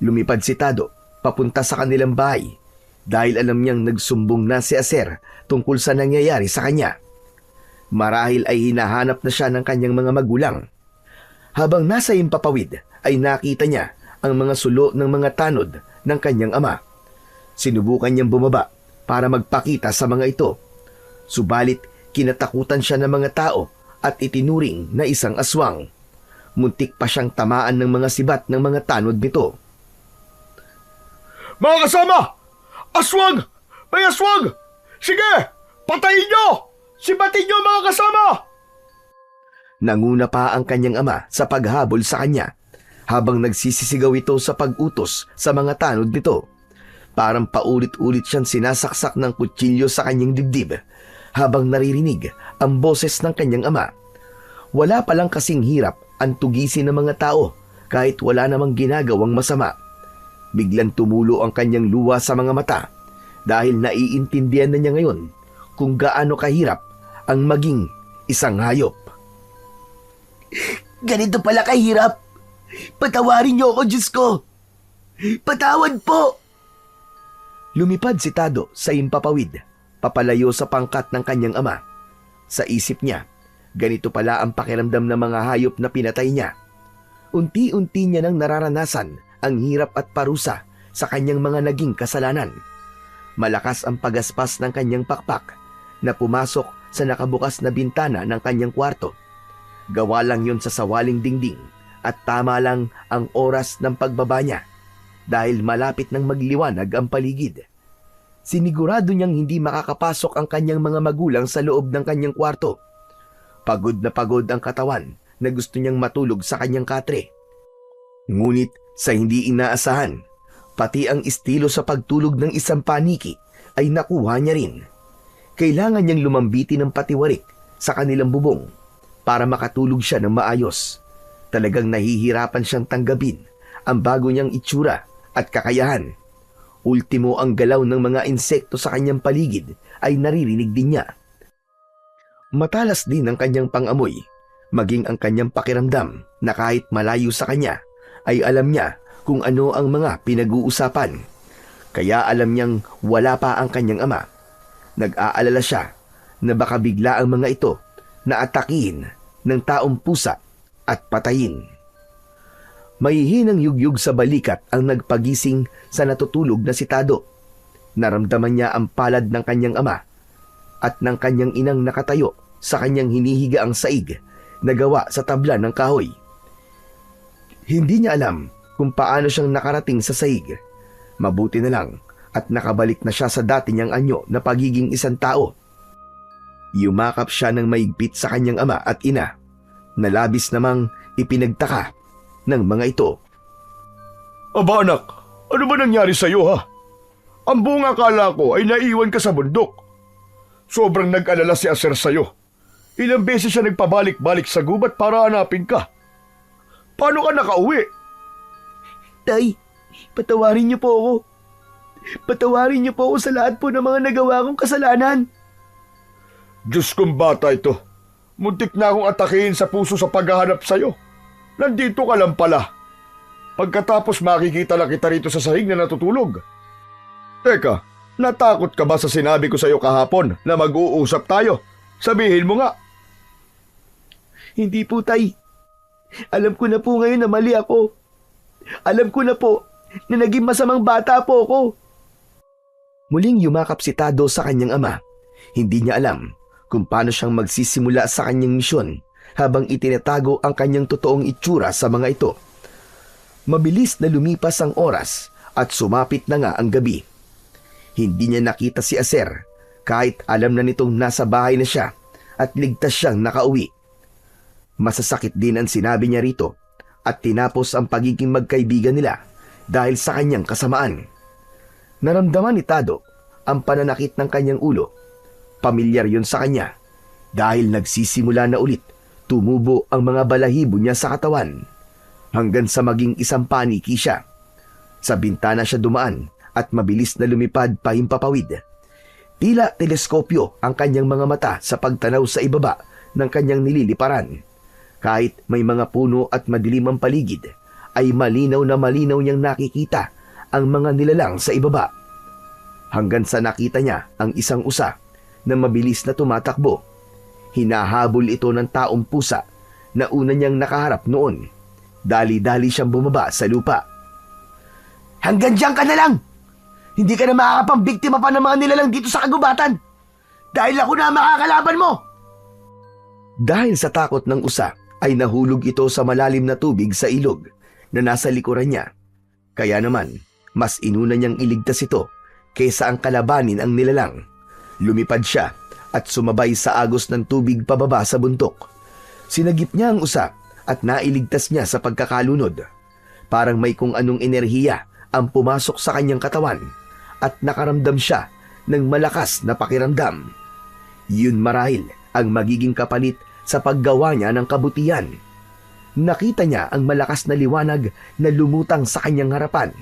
Lumipad si Tado papunta sa kanilang bahay dahil alam niyang nagsumbong na si Aser tungkol sa nangyayari sa kanya. Marahil ay hinahanap na siya ng kanyang mga magulang. Habang nasa impapawid ay nakita niya ang mga sulo ng mga tanod ng kanyang ama. Sinubukan niyang bumaba para magpakita sa mga ito. Subalit kinatakutan siya ng mga tao at itinuring na isang aswang. Muntik pa siyang tamaan ng mga sibat ng mga tanod nito. Mga kasama! Aswang! May aswang! Sige! Patayin nyo! Sibatin nyo mga kasama! Nanguna pa ang kanyang ama sa paghabol sa kanya habang nagsisisigaw ito sa pag-utos sa mga tanod nito. Parang paulit-ulit siyang sinasaksak ng kutsilyo sa kanyang dibdib habang naririnig ang boses ng kanyang ama. Wala palang kasing hirap ang tugisin ng mga tao kahit wala namang ginagawang masama. Biglang tumulo ang kanyang luha sa mga mata dahil naiintindihan na niya ngayon kung gaano kahirap ang maging isang hayop. Ganito pala kahirap. Patawarin niyo ako, Diyos ko. Patawad po. Lumipad si Tado sa himpapawid, papalayo sa pangkat ng kanyang ama. Sa isip niya, ganito pala ang pakiramdam ng mga hayop na pinatay niya. Unti-unti niya nang nararanasan ang hirap at parusa sa kanyang mga naging kasalanan. Malakas ang pagaspas ng kanyang pakpak na pumasok sa nakabukas na bintana ng kanyang kwarto. Gawa lang yun sa sawaling dingding at tama lang ang oras ng pagbaba niya dahil malapit nang magliwanag ang paligid. Sinigurado niyang hindi makakapasok ang kanyang mga magulang sa loob ng kanyang kwarto. Pagod na pagod ang katawan na gusto niyang matulog sa kanyang katre. Ngunit sa hindi inaasahan, pati ang estilo sa pagtulog ng isang paniki ay nakuha niya rin. Kailangan niyang lumambiti ng patiwarik sa kanilang bubong para makatulog siya ng maayos. Talagang nahihirapan siyang tanggapin ang bago niyang itsura at kakayahan. Ultimo ang galaw ng mga insekto sa kanyang paligid ay naririnig din niya. Matalas din ang kanyang pangamoy, maging ang kanyang pakiramdam na kahit malayo sa kanya ay alam niya kung ano ang mga pinag-uusapan. Kaya alam niyang wala pa ang kanyang ama. Nag-aalala siya na baka bigla ang mga ito na atakihin ng taong pusa at patayin. Mahihinang yugyug sa balikat ang nagpagising sa natutulog na si Tado. Naramdaman niya ang palad ng kanyang ama at ng kanyang inang nakatayo sa kanyang hinihiga ang saig na gawa sa tabla ng kahoy. Hindi niya alam kung paano siyang nakarating sa saig. Mabuti na lang at nakabalik na siya sa dati niyang anyo na pagiging isang tao. Yumakap siya ng maigpit sa kanyang ama at ina na labis namang ipinagtaka ng mga ito. Aba anak, ano ba nangyari sa iyo ha? Ang buong akala ko ay naiwan ka sa bundok. Sobrang nag-alala si Aser sa iyo. Ilang beses siya nagpabalik-balik sa gubat para hanapin ka. Paano ka nakauwi? Tay, patawarin niyo po ako. Patawarin niyo po ako sa lahat po ng mga nagawa kong kasalanan. Diyos kong bata ito. Muntik na akong atakihin sa puso sa paghahanap sa iyo. Nandito ka lang pala. Pagkatapos makikita lang kita rito sa sahig na natutulog. Teka, natakot ka ba sa sinabi ko sa iyo kahapon na mag-uusap tayo? Sabihin mo nga. Hindi po, Tay. Alam ko na po ngayon na mali ako. Alam ko na po na naging masamang bata po ako. Muling yumakap si Tado sa kanyang ama. Hindi niya alam kung paano siyang magsisimula sa kanyang misyon habang itinatago ang kanyang totoong itsura sa mga ito. Mabilis na lumipas ang oras at sumapit na nga ang gabi. Hindi niya nakita si Aser kahit alam na nitong nasa bahay na siya at ligtas siyang nakauwi. Masasakit din ang sinabi niya rito at tinapos ang pagiging magkaibigan nila dahil sa kanyang kasamaan. Naramdaman ni Tado ang pananakit ng kanyang ulo. Pamilyar yun sa kanya dahil nagsisimula na ulit tumubo ang mga balahibo niya sa katawan hanggang sa maging isang paniki siya. Sa bintana siya dumaan at mabilis na lumipad pahimpapawid. Tila teleskopyo ang kanyang mga mata sa pagtanaw sa ibaba ng kanyang nililiparan. Kahit may mga puno at madilim ang paligid, ay malinaw na malinaw niyang nakikita ang mga nilalang sa ibaba. Hanggang sa nakita niya ang isang usa na mabilis na tumatakbo. Hinahabol ito ng taong pusa na una niyang nakaharap noon. Dali-dali siyang bumaba sa lupa. Hanggang diyan ka na lang! Hindi ka na makakapambiktima pa ng mga nilalang dito sa kagubatan! Dahil ako na makakalaban mo! Dahil sa takot ng usa, ay nahulog ito sa malalim na tubig sa ilog na nasa likuran niya. Kaya naman, mas inuna niyang iligtas ito kaysa ang kalabanin ang nilalang. Lumipad siya at sumabay sa agos ng tubig pababa sa buntok. Sinagip niya ang usa at nailigtas niya sa pagkakalunod. Parang may kung anong enerhiya ang pumasok sa kanyang katawan at nakaramdam siya ng malakas na pakiramdam. Yun marahil ang magiging kapalit sa paggawa niya ng kabutihan. Nakita niya ang malakas na liwanag na lumutang sa kanyang harapan.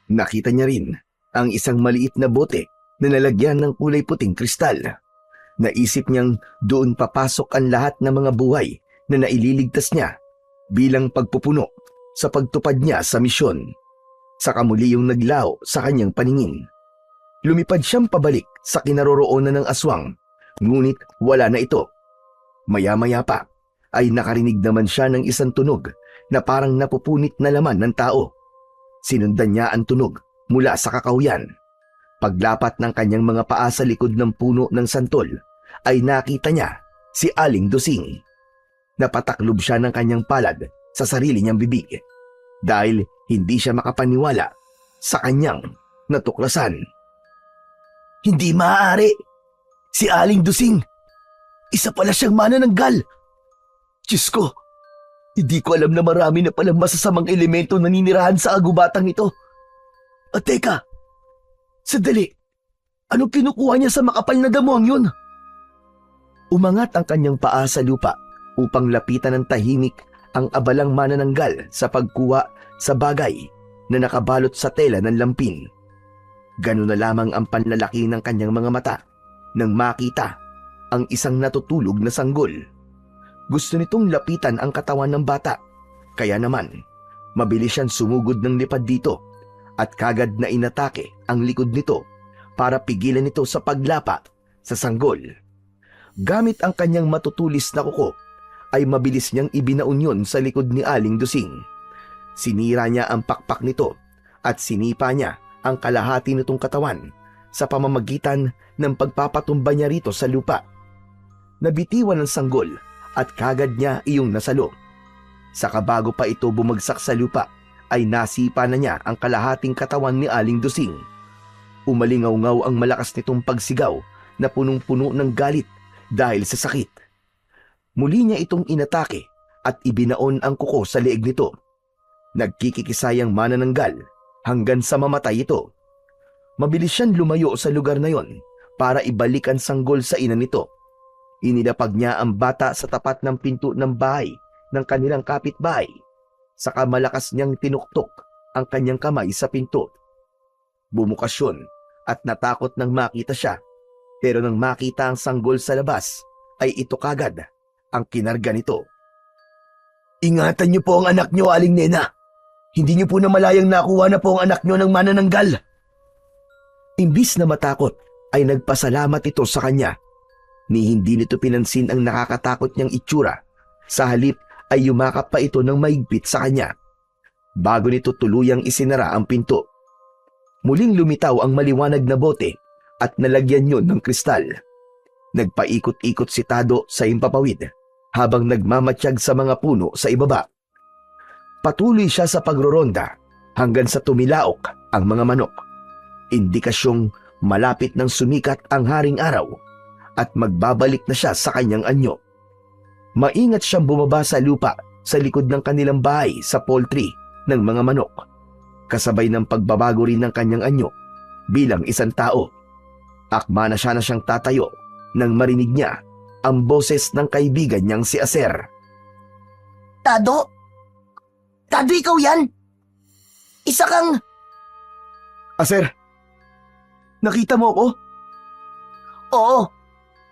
Nakita niya rin ang isang maliit na bote na nalagyan ng kulay puting kristal. Naisip niyang doon papasok ang lahat ng mga buhay na naililigtas niya bilang pagpupuno sa pagtupad niya sa misyon. Saka muli yung naglaho sa kanyang paningin. Lumipad siyang pabalik sa kinaroroonan ng aswang, ngunit wala na ito. Maya-maya pa ay nakarinig naman siya ng isang tunog na parang napupunit na laman ng tao. Sinundan niya ang tunog mula sa kakahuyan. Paglapat ng kanyang mga paa sa likod ng puno ng santol, ay nakita niya si Aling Dosing. Napataklob siya ng kanyang palad sa sarili niyang bibig dahil hindi siya makapaniwala sa kanyang natuklasan. Hindi maaari! Si Aling Dosing! Isa pala siyang manananggal! Diyos ko! Hindi ko alam na marami na palang masasamang elemento na ninirahan sa agubatang ito. At teka! Sandali! Anong kinukuha niya sa makapal na damuang yun? Umangat ang kanyang paa sa lupa upang lapitan ng tahimik ang abalang manananggal sa pagkuha sa bagay na nakabalot sa tela ng lampin. Ganun na lamang ang panlalaki ng kanyang mga mata nang makita ang isang natutulog na sanggol. Gusto nitong lapitan ang katawan ng bata, kaya naman mabilis siyang sumugod ng lipad dito at kagad na inatake ang likod nito para pigilan ito sa paglapa sa sanggol. Gamit ang kanyang matutulis na kuko ay mabilis niyang ibinaon yun sa likod ni Aling Dosing. Sinira niya ang pakpak nito at sinipa niya ang kalahati nitong katawan sa pamamagitan ng pagpapatumba niya rito sa lupa. Nabitiwan ng sanggol at kagad niya iyong nasalo. Saka bago pa ito bumagsak sa lupa ay nasipa na niya ang kalahating katawan ni Aling Dosing. Umalingaw-ngaw ang malakas nitong pagsigaw na punong-puno ng galit dahil sa sakit. Muli niya itong inatake at ibinaon ang kuko sa leeg nito. Nagkikikisayang manananggal hanggang sa mamatay ito. Mabilis siyang lumayo sa lugar na yon para ibalik ang sanggol sa ina nito. Inilapag niya ang bata sa tapat ng pinto ng bahay ng kanilang kapitbahay. Saka malakas niyang tinuktok ang kanyang kamay sa pinto. Bumukas yun at natakot nang makita siya. Pero nang makita ang sanggol sa labas, ay ito kagad ang kinarga nito. Ingatan niyo po ang anak niyo, Aling Nena. Hindi niyo po na malayang nakuha na po ang anak niyo ng manananggal. Imbis na matakot, ay nagpasalamat ito sa kanya. Ni hindi nito pinansin ang nakakatakot niyang itsura. Sa halip ay yumakap pa ito ng mahigpit sa kanya. Bago nito tuluyang isinara ang pinto. Muling lumitaw ang maliwanag na bote at nalagyan yun ng kristal. Nagpaikot-ikot si Tado sa himpapawid habang nagmamatsyag sa mga puno sa ibaba. Patuloy siya sa pagroronda hanggang sa tumilaok ang mga manok. Indikasyong malapit ng sumikat ang haring araw at magbabalik na siya sa kanyang anyo. Maingat siyang bumaba sa lupa sa likod ng kanilang bahay sa poultry ng mga manok, kasabay ng pagbabago rin ng kanyang anyo bilang isang tao. Akma na siyang tatayo nang marinig niya ang boses ng kaibigan niyang si Aser. Tado? Tado, ikaw yan? Isa kang... Aser, nakita mo ako? Oo.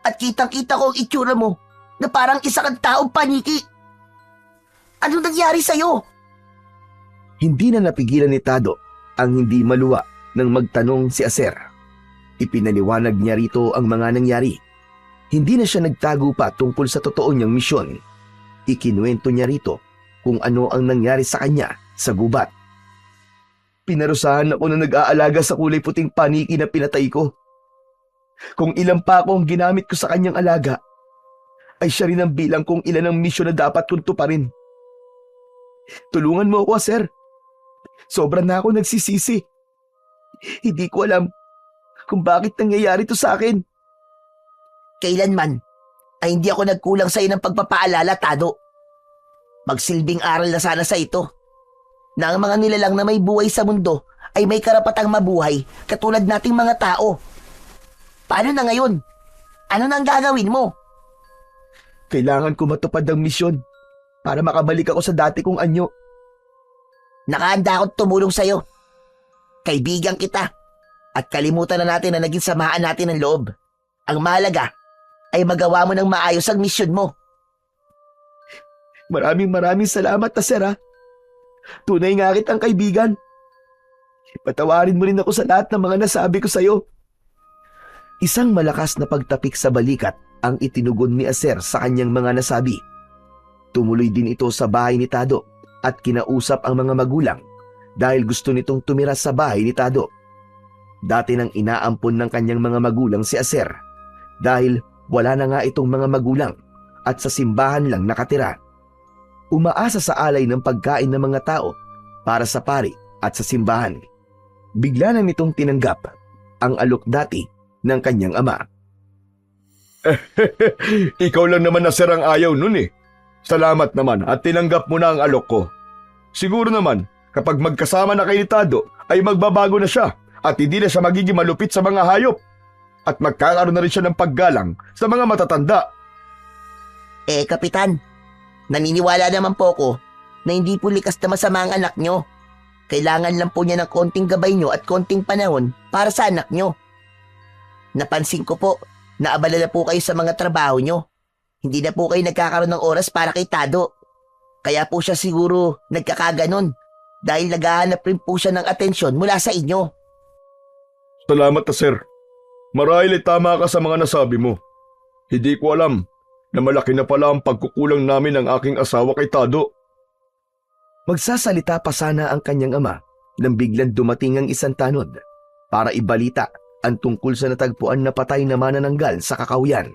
At kitang-kita ko ang itsura mo na parang isa kang taong paniki. Ano nangyari sa'yo? Hindi na napigilan ni Tado ang hindi maluwa nang magtanong si Aser. Ipinaliwanag niya rito ang mga nangyari. Hindi na siya nagtago pa tungkol sa totoo niyang misyon. Ikinuwento niya rito kung ano ang nangyari sa kanya sa gubat. Pinarusahan ako na nag-aalaga sa kulay puting paniki na pinatay ko. Kung ilan pa ako ang ginamit ko sa kanyang alaga, ay siya rin ang bilang kung ilan ang misyon na dapat kong tuparin. Tulungan mo ako, Sir. Sobra na ako nagsisisi. Hindi ko alam kung bakit nangyayari to sa akin. Kailanman ay hindi ako nagkulang sa iyo ng pagpapaalala, Tado. Magsilbing aral na sana sa ito na ang mga nilalang na may buhay sa mundo ay may karapatang mabuhay katulad nating mga tao. Paano na ngayon? Ano na ang gagawin mo? Kailangan ko matupad ang misyon para makabalik ako sa dati kong anyo. Nakahanda akong tumulong sa'yo. Kaibigan kita. At kalimutan na natin na naging samahan natin ng loob. Ang mahalaga ay magawa mo ng maayos ang misyon mo. Maraming salamat na sir ha. Tunay nga kitang kaibigan. Patawarin mo rin ako sa lahat ng mga nasabi ko sa'yo. Isang malakas na pagtapik sa balikat ang itinugon ni Aser sa kanyang mga nasabi. Tumuloy din ito sa bahay ni Tado at kinausap ang mga magulang dahil gusto nitong tumira sa bahay ni Tado. Dati nang inaampon ng kanyang mga magulang si Aser dahil wala na nga itong mga magulang at sa simbahan lang nakatira. Umaasa sa alay ng pagkain ng mga tao para sa pari at sa simbahan. Bigla na nitong tinanggap ang alok dati ng kanyang ama. Ikaw lang naman na sir ang ayaw nun eh. Salamat naman at tinanggap mo na ang alok ko. Siguro naman, kapag magkasama na kay Tado, ay magbabago na siya at hindi na siya magiging malupit sa mga hayop. At magkakaroon na rin siya ng paggalang sa mga matatanda. Kapitan, naniniwala naman po ko na hindi po likas na masama ang anak nyo. Kailangan lang po niya ng konting gabay nyo at konting panahon para sa anak nyo. Napansin ko po na abala na po kayo sa mga trabaho nyo. Hindi na po kayo nagkakaroon ng oras para kay Tado. Kaya po siya siguro nagkakaganon dahil naghahanap rin po siya ng atensyon mula sa inyo. Salamat na sir. Marahil ay tama ka sa mga nasabi mo. Hindi ko alam na malaki na pala ang pagkukulang namin ng aking asawa kay Tado. Magsasalita pa sana ang kanyang ama nang biglang dumating ang isang tanod para ibalita ang tungkol sa natagpuan na patay na manananggal sa Kakahuyan.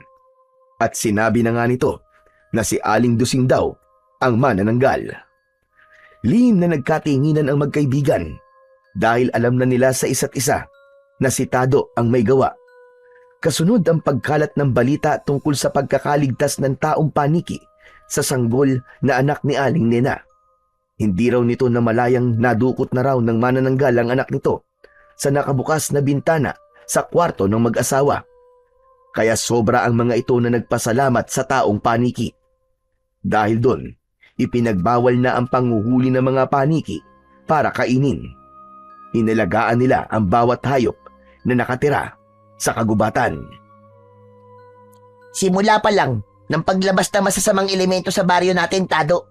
At sinabi na nga nito na si Aling Dusing daw ang manananggal. Lihim na nagkatinginan ang magkaibigan dahil alam na nila sa isa't isa na si Tado ang may gawa. Kasunod ang pagkalat ng balita tungkol sa pagkakaligtas ng taong paniki sa sanggol na anak ni Aling Nena. Hindi raw nito na malayang nadukot na raw ng manananggal ang anak nito sa nakabukas na bintana sa kwarto ng mag-asawa. Kaya sobra ang mga ito na nagpasalamat sa taong paniki. Dahil doon, ipinagbawal na ang panguhuli ng mga paniki para kainin. Inalagaan nila ang bawat hayop na nakatira sa kagubatan. Simula pa lang ng paglabas ng masasamang elemento sa baryo natin, Tado.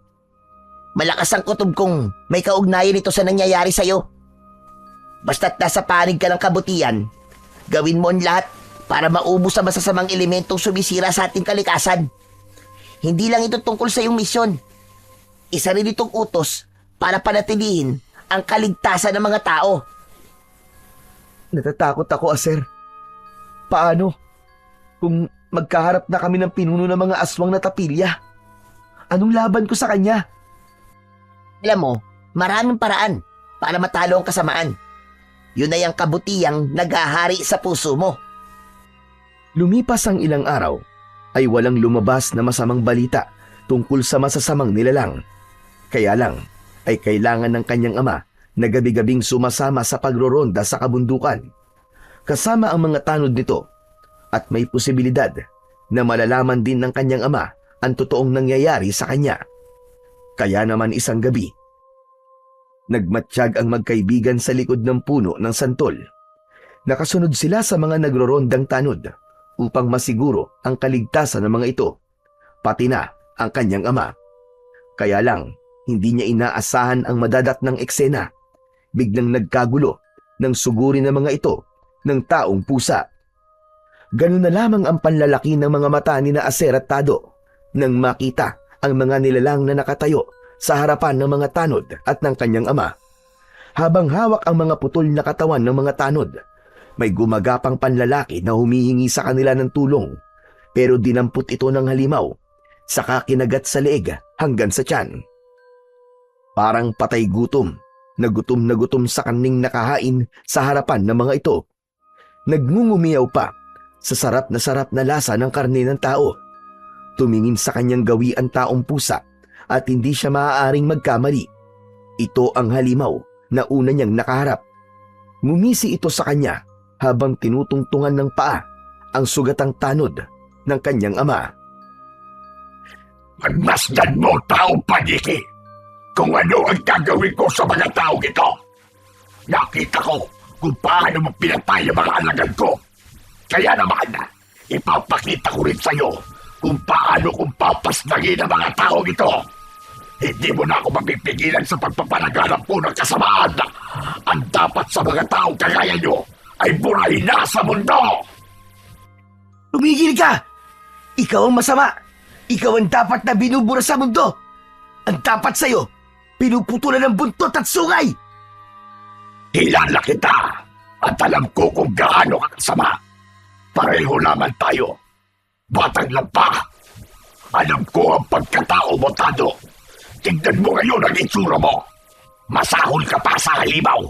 Malakas ang kutob kong may kaugnayan ito sa nangyayari sa'yo. Basta't nasa panig ka ng kabutihan, gawin mo ang lahat para maubos ang masasamang elementong sumisira sa ating kalikasan. Hindi lang ito tungkol sa iyong misyon. Isa rin itong utos para panatilihin ang kaligtasan ng mga tao. Natatakot ako, Aser. Paano kung magkaharap na kami ng pinuno ng mga aswang na tapilya? Anong laban ko sa kanya? Alam mo, maraming paraan para matalo ang kasamaan. Yun ay ang kabutihang naghahari sa puso mo. Lumipas ang ilang araw, ay walang lumabas na masamang balita tungkol sa masasamang nilalang. Kaya lang, ay kailangan ng kanyang ama na gabi-gabing sumasama sa pagroronda sa kabundukan. Kasama ang mga tanod nito at may posibilidad na malalaman din ng kanyang ama ang totoong nangyayari sa kanya. Kaya naman isang gabi, nagmatsyag ang magkaibigan sa likod ng puno ng santol. Nakasunod sila sa mga nagrorondang tanod upang masiguro ang kaligtasan ng mga ito, pati na ang kanyang ama. Kaya lang, hindi niya inaasahan ang madadatnang eksena. Biglang nagkagulo nang suguri ng mga ito ng taong pusa. Ganun na lamang ang panlalaki ng mga mata ni na Aser at Tado nang makita ang mga nilalang na nakatayo sa harapan ng mga tanod at ng kanyang ama. Habang hawak ang mga putol na katawan ng mga tanod, may gumagapang panlalaki na humihingi sa kanila ng tulong, pero dinampot ito ng halimaw, saka kinagat sa leeg hanggang sa tiyan. Parang patay gutom na gutom sa kaning nakahain sa harapan ng mga ito. Nagngungumiyaw pa sa sarap na lasa ng karne ng tao. Tumingin sa kanyang gawi ang taong pusa at hindi siya maaaring magkamali. Ito ang halimaw na una niyang nakaharap. Ngumisi ito sa kanya habang tinutungtungan ng paa ang sugatang tanod ng kanyang ama. Pagmasdan mo, taong paniki, kung ano ang gagawin ko sa mga taong ito. Nakita ko kung paano mo pinatay ang mga alagad ko. Kaya naman, ipapakita ko rin sa'yo kung paano kung papasnagin ang mga taong ito. Hindi mo na ako mapipigilan sa pagpapalaganap po ng kasamaan. Ang dapat sa mga taong kagaya nyo ay burahin na sa mundo! Tumigil ka! Ikaw ang masama! Ikaw ang dapat na binubura sa mundo! Ang dapat sa'yo, pinuputulan ng buntot at sungay! Kilala kita at alam ko kung gaano ka kasama. Pareho naman tayo. Batang lampa. Alam ko ang pagkatao mo, Tado. Tignan mo ngayon ang itsura mo. Masahol ka pa sa halimaw.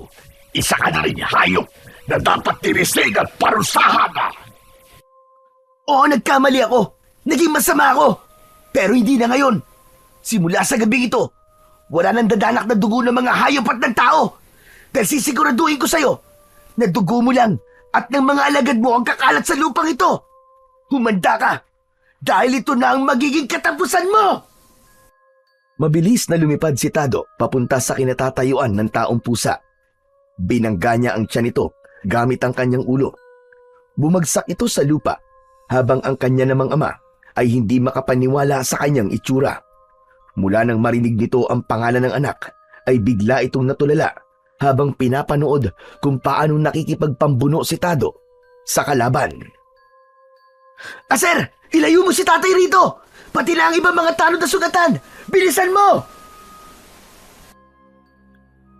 Isa ka na rin hayop na dapat tirisin at parusahan. Oo, nagkamali ako. Naging masama ako. Pero hindi na ngayon. Simula sa gabing ito, wala nang dadanak na dugo ng mga hayop at ng tao. Dahil sisiguraduhin ko sa'yo na dugo mo lang at ng mga alagad mo ang kakalat sa lupang ito. Humanda ka dahil ito na ang magiging katapusan mo. Mabilis na lumipad si Tado papunta sa kinatatayuan ng taong pusa. Binangga niya ang tiyan nito gamit ang kanyang ulo. Bumagsak ito sa lupa habang ang kanya namang ama ay hindi makapaniwala sa kanyang itsura. Mula nang marinig nito ang pangalan ng anak ay bigla itong natulala habang pinapanood kung paano nakikipagpambuno si Tado sa kalaban. Aser, ilayo mo si tatay rito! Pati na ang ibang mga tanod na sugatan! Bilisan mo!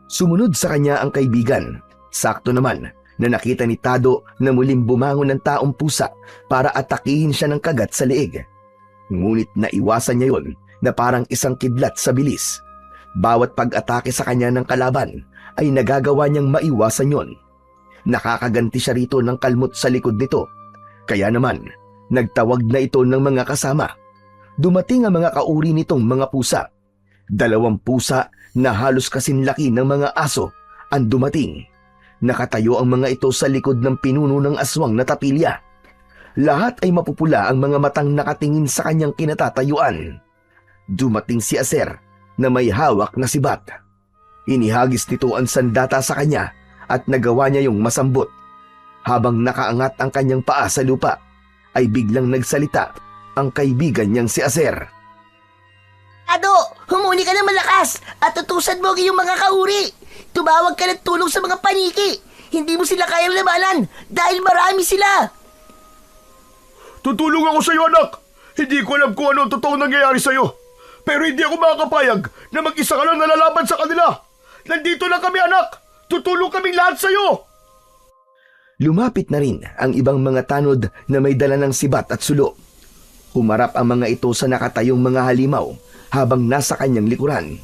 Sumunod sa kanya ang kaibigan. Sakto naman na nakita ni Tado na muling bumangon ng taong pusa para atakihin siya ng kagat sa leeg. Ngunit naiwasan niya yon na parang isang kidlat sa bilis. Bawat pag-atake sa kanya ng kalaban ay nagagawa niyang maiwasan yon. Nakakaganti siya rito ng kalmot sa likod nito. Kaya naman, nagtawag na ito ng mga kasama. Dumating ang mga kauri nitong mga pusa. 2 pusa na halos kasinlaki ng mga aso ang dumating. Nakatayo ang mga ito sa likod ng pinuno ng aswang na tapilya. Lahat ay mapupula ang mga matang nakatingin sa kanyang kinatatayuan. Dumating si Aser na may hawak na sibat. Inihagis nito ang sandata sa kanya at nagawa niya yung masambot. Habang nakaangat ang kanyang paa sa lupa, ay biglang nagsalita ang kaibigan niyang si Aser. Ado, humuni ka na malakas at utusan mo ang iyong mga kauri. Tumawag ka ng tulong sa mga paniki. Hindi mo sila kayang labanan dahil marami sila. Tutulong ako sa'yo, anak. Hindi ko alam kung ano ang totoong nangyayari sa'yo. Pero hindi ako makakapayag na mag-isa ka lang nalalaban sa kanila. Nandito lang kami, anak. Tutulong kaming lahat sa'yo. Lumapit na rin ang ibang mga tanod na may dala ng sibat at sulo. Humarap ang mga ito sa nakatayong mga halimaw habang nasa kanyang likuran.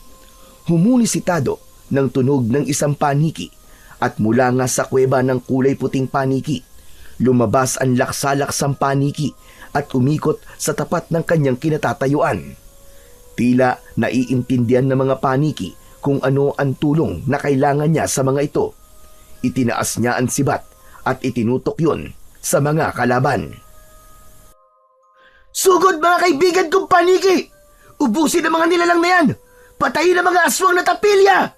Humuni si Tado ng tunog ng isang paniki at mula nga sa kuweba ng kulay puting paniki, lumabas ang laksalaksang paniki at umikot sa tapat ng kanyang kinatatayuan. Tila naiintindihan ng mga paniki kung ano ang tulong na kailangan niya sa mga ito. Itinaas niya ang sibat at itinutok yon sa mga kalaban. Sugod mga kaibigan kong paniki! Ubusin ang mga nilalang na yan! Patayin ang mga aswang na tapilya!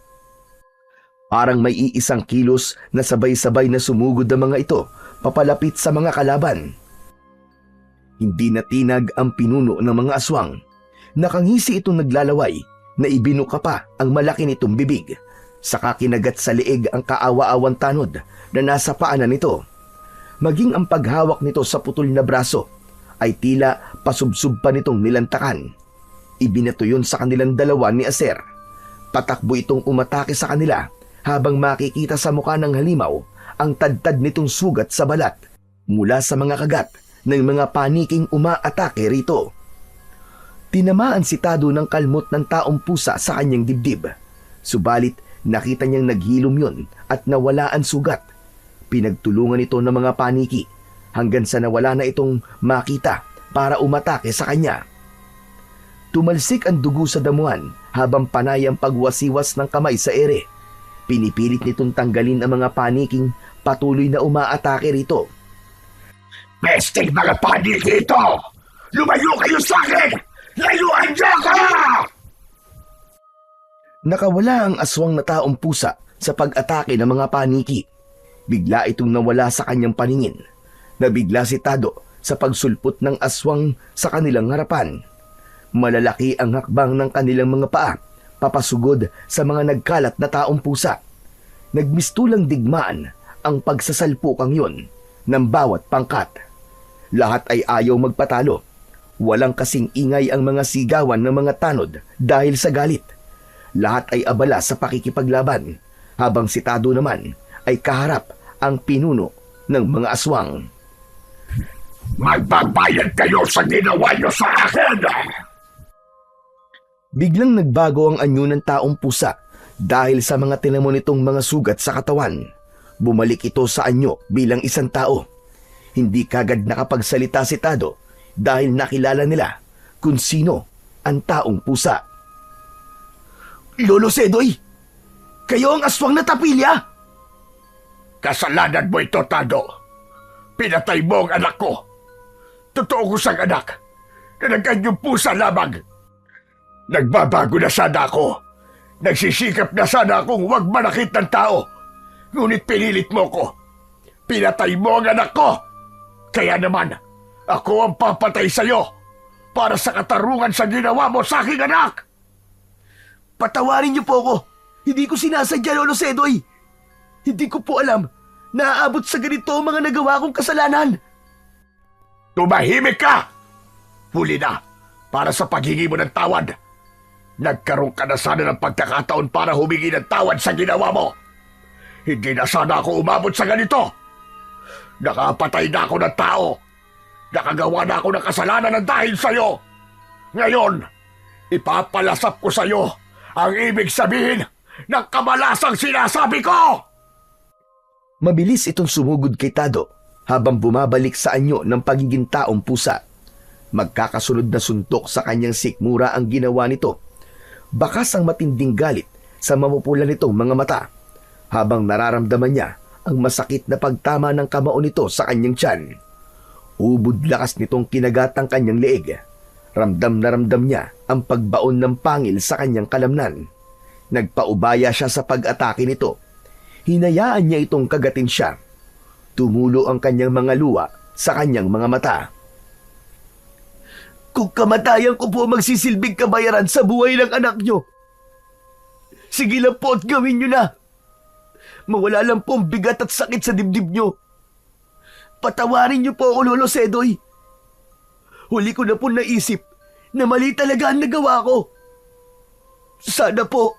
Parang may iisang kilos na sabay-sabay na sumugod ang mga ito papalapit sa mga kalaban. Hindi natinag ang pinuno ng mga aswang. Nakangisi itong naglalaway na ibinuka pa ang malaki nitong bibig. Saka kinagat sa leeg ang kaawa-awang tanod na nasa paanan nito. Maging ang paghawak nito sa putol na braso ay tila pasubsub pa nitong nilantakan. Ibinato yun sa kanilang dalawa ni Aser. Patakbo itong umatake sa kanila habang makikita sa mukha ng halimaw ang tadtad nitong sugat sa balat mula sa mga kagat ng mga paniking umaatake rito. Tinamaan si Tado ng kalmot ng taong pusa sa kanyang dibdib. Subalit nakita niyang naghilom yun at nawala ang sugat. Pinagtulungan ito ng mga paniki hanggang sa nawala na itong makita para umatake sa kanya. Tumalsik ang dugo sa damuhan habang panay ang pagwasiwas ng kamay sa ere. Pinipilit nitong tanggalin ang mga paniking patuloy na umaatake rito. Pesting mga paniki ito! Lumayo kayo sa akin! Layuan niyo ka! Nakawala ang aswang na taong pusa sa pag-atake ng mga paniki. Bigla itong nawala sa kanyang paningin. Nabigla si Tado sa pagsulpot ng aswang sa kanilang harapan. Malalaki ang hakbang ng kanilang mga paa, papasugod sa mga nagkalat na taong pusa. Nagmistulang digmaan ang pagsasalpukang yon ng bawat pangkat. Lahat ay ayaw magpatalo. Walang kasing ingay ang mga sigawan ng mga tanod dahil sa galit. Lahat ay abala sa pakikipaglaban, habang si Tado naman ay kaharap ang pinuno ng mga aswang. Magbabayad kayo sa ginawa niyo sa akin! Biglang nagbago ang anyo ng taong pusa dahil sa mga tinamo nitong mga sugat sa katawan. Bumalik ito sa anyo bilang isang tao. Hindi kagad nakapagsalita si Tado dahil nakilala nila kung sino ang taong pusa. Lolo Sedoy! Kayo ang aswang na tapilya! Kasalanan mo ito, Tado. Pinatay mo ang anak ko. Totoo ko sang anak na nagkanyang pusa lamang. Nagbabago na sana ako. Nagsisikap na sana akong huwag manakit ng tao. Ngunit pinilit mo ko. Pinatay mo ang anak ko. Kaya naman, ako ang papatay sa'yo para sa katarungan sa ginawa mo sa aking anak. Patawarin niyo po ako. Hindi ko sinasadya, Lolo Sedoy. Hindi ko po alam na aabot sa ganito ang mga nagawa kong kasalanan. Tumahimik ka! Huli na para sa paghingi mo ng tawad. Nagkaroon ka na sana ng pagkakataon para humingi ng tawad sa ginawa mo. Hindi na sana ako umabot sa ganito. Nakapatay na ako ng tao. Nakagawa na ako ng kasalanan ng dahil sa'yo. Ngayon, ipapalasap ko sa'yo ang ibig sabihin ng kamalasang sinasabi ko! Mabilis itong sumugod kay Tado habang bumabalik sa anyo ng pagiging taong pusa. Magkakasunod na suntok sa kanyang sikmura ang ginawa nito. Bakas ang matinding galit sa mamupula nitong mga mata habang nararamdaman niya ang masakit na pagtama ng kamao nito sa kanyang tiyan. Ubod lakas nitong kinagat ang kanyang leeg. Ramdam na ramdam niya ang pagbaon ng pangil sa kanyang kalamnan. Nagpaubaya siya sa pag-atake nito. Hinayaan niya itong kagatin siya. Tumulo ang kanyang mga luha sa kanyang mga mata. Kung kamatayan ko po magsisilbing kabayaran sa buhay ng anak niyo, sige lang po at gawin niyo na. Mawala lang po ang bigat at sakit sa dibdib niyo. Patawarin niyo po ako, Lolo Sedoy. Huli ko na po naisip na mali talaga ang nagawa ko. Sana po,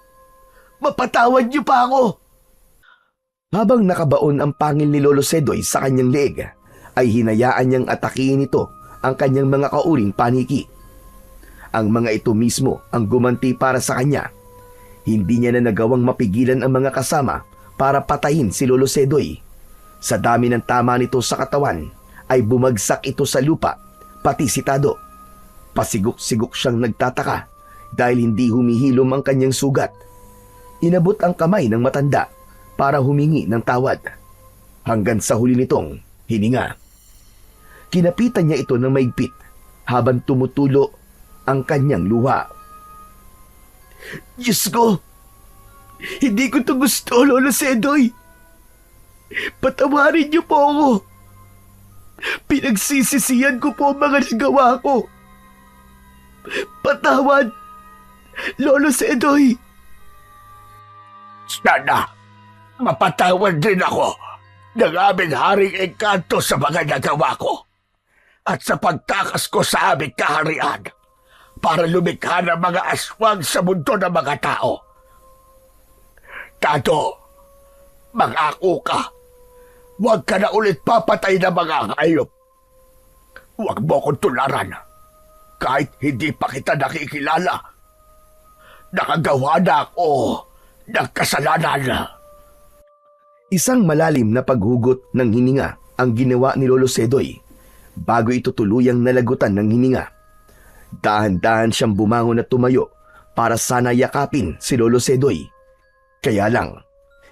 mapatawad niyo pa ako. Habang nakabaon ang pangil ni Lolo Sedoy sa kanyang leeg, ay hinayaan niyang atakihin nito ang kanyang mga kauring paniki. Ang mga ito mismo ang gumanti para sa kanya. Hindi niya na nagawang mapigilan ang mga kasama para patayin si Lolo Sedoy. Sa dami ng tama nito sa katawan, ay bumagsak ito sa lupa, pati si Tado. Pasigok-sigok siyang nagtataka dahil hindi humihilom ang kanyang sugat. Inabot ang kamay ng matanda para humingi ng tawad. Hanggang sa huli nitong hininga. Kinapitan niya ito ng maigpit habang tumutulo ang kanyang luha. Diyos ko! Hindi ko ito gusto, Lolo Sedoy! Patawarin niyo po ako! Pinagsisisihan ko po ang mga nagawa ko! Patawad, Lolo Sedoy! Sana, mapatawad din ako ng aming Haring Engkanto sa mga nagawa ko at sa pagtakas ko sa aming kaharian para lumikha ng mga aswang sa mundo ng mga tao. Tado, mag-ako ka. Huwag ka na ulit papatay ng mga hayop. Huwag mo kong tularan. Kahit hindi pa kita nakikilala, nakagawa na ako ng kasalanan. Isang malalim na paghugot ng hininga ang ginawa ni Lolo Sedoy bago ito tuluyang nalagutan ng hininga. Dahan-dahan siyang bumangon at tumayo para sana yakapin si Lolo Sedoy. Kaya lang,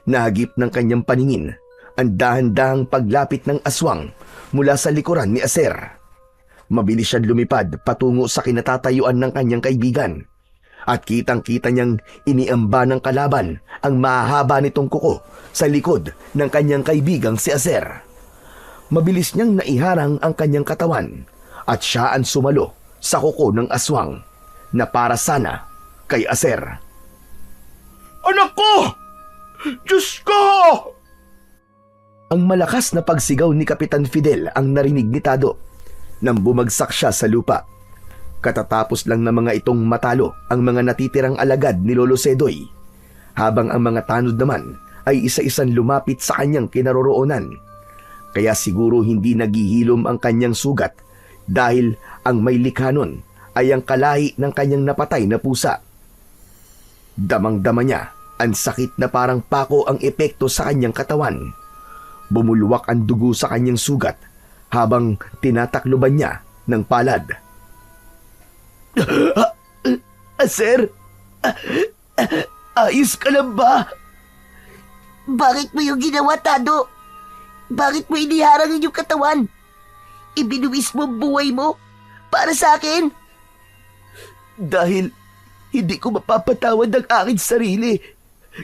nahagip ng kanyang paningin ang dahan-dahang paglapit ng aswang mula sa likuran ni Aser. Mabilis siyang lumipad patungo sa kinatatayuan ng kanyang kaibigan. At kitang-kita niyang iniamba ng kalaban ang mahahaba nitong kuko sa likod ng kanyang kaibigang si Aser. Mabilis niyang naiharang ang kanyang katawan at siya ang sumalo sa kuko ng aswang na para sana kay Aser. Anak ko! Diyos ko! Ang malakas na pagsigaw ni Kapitan Fidel ang narinig ni Tado nang bumagsak siya sa lupa. Katatapos lang ng mga itong matalo ang mga natitirang alagad ni Lolo Sedoy, habang ang mga tanod naman ay isa-isang lumapit sa kanyang kinaroroonan. Kaya siguro hindi naghihilom ang kanyang sugat dahil ang may likha nun ay ang kalahi ng kanyang napatay na pusa. Damang-dama niya ang sakit na parang pako ang epekto sa kanyang katawan. Bumulwak ang dugo sa kanyang sugat habang tinatakloban niya ng palad. Aser? Ayos ka lang ba? Bakit mo yung ginawa, Tado? Bakit mo iniharang yung katawan? Ibinuwis mo buhay mo para sa akin? Dahil hindi ko mapapatawad ang aking sarili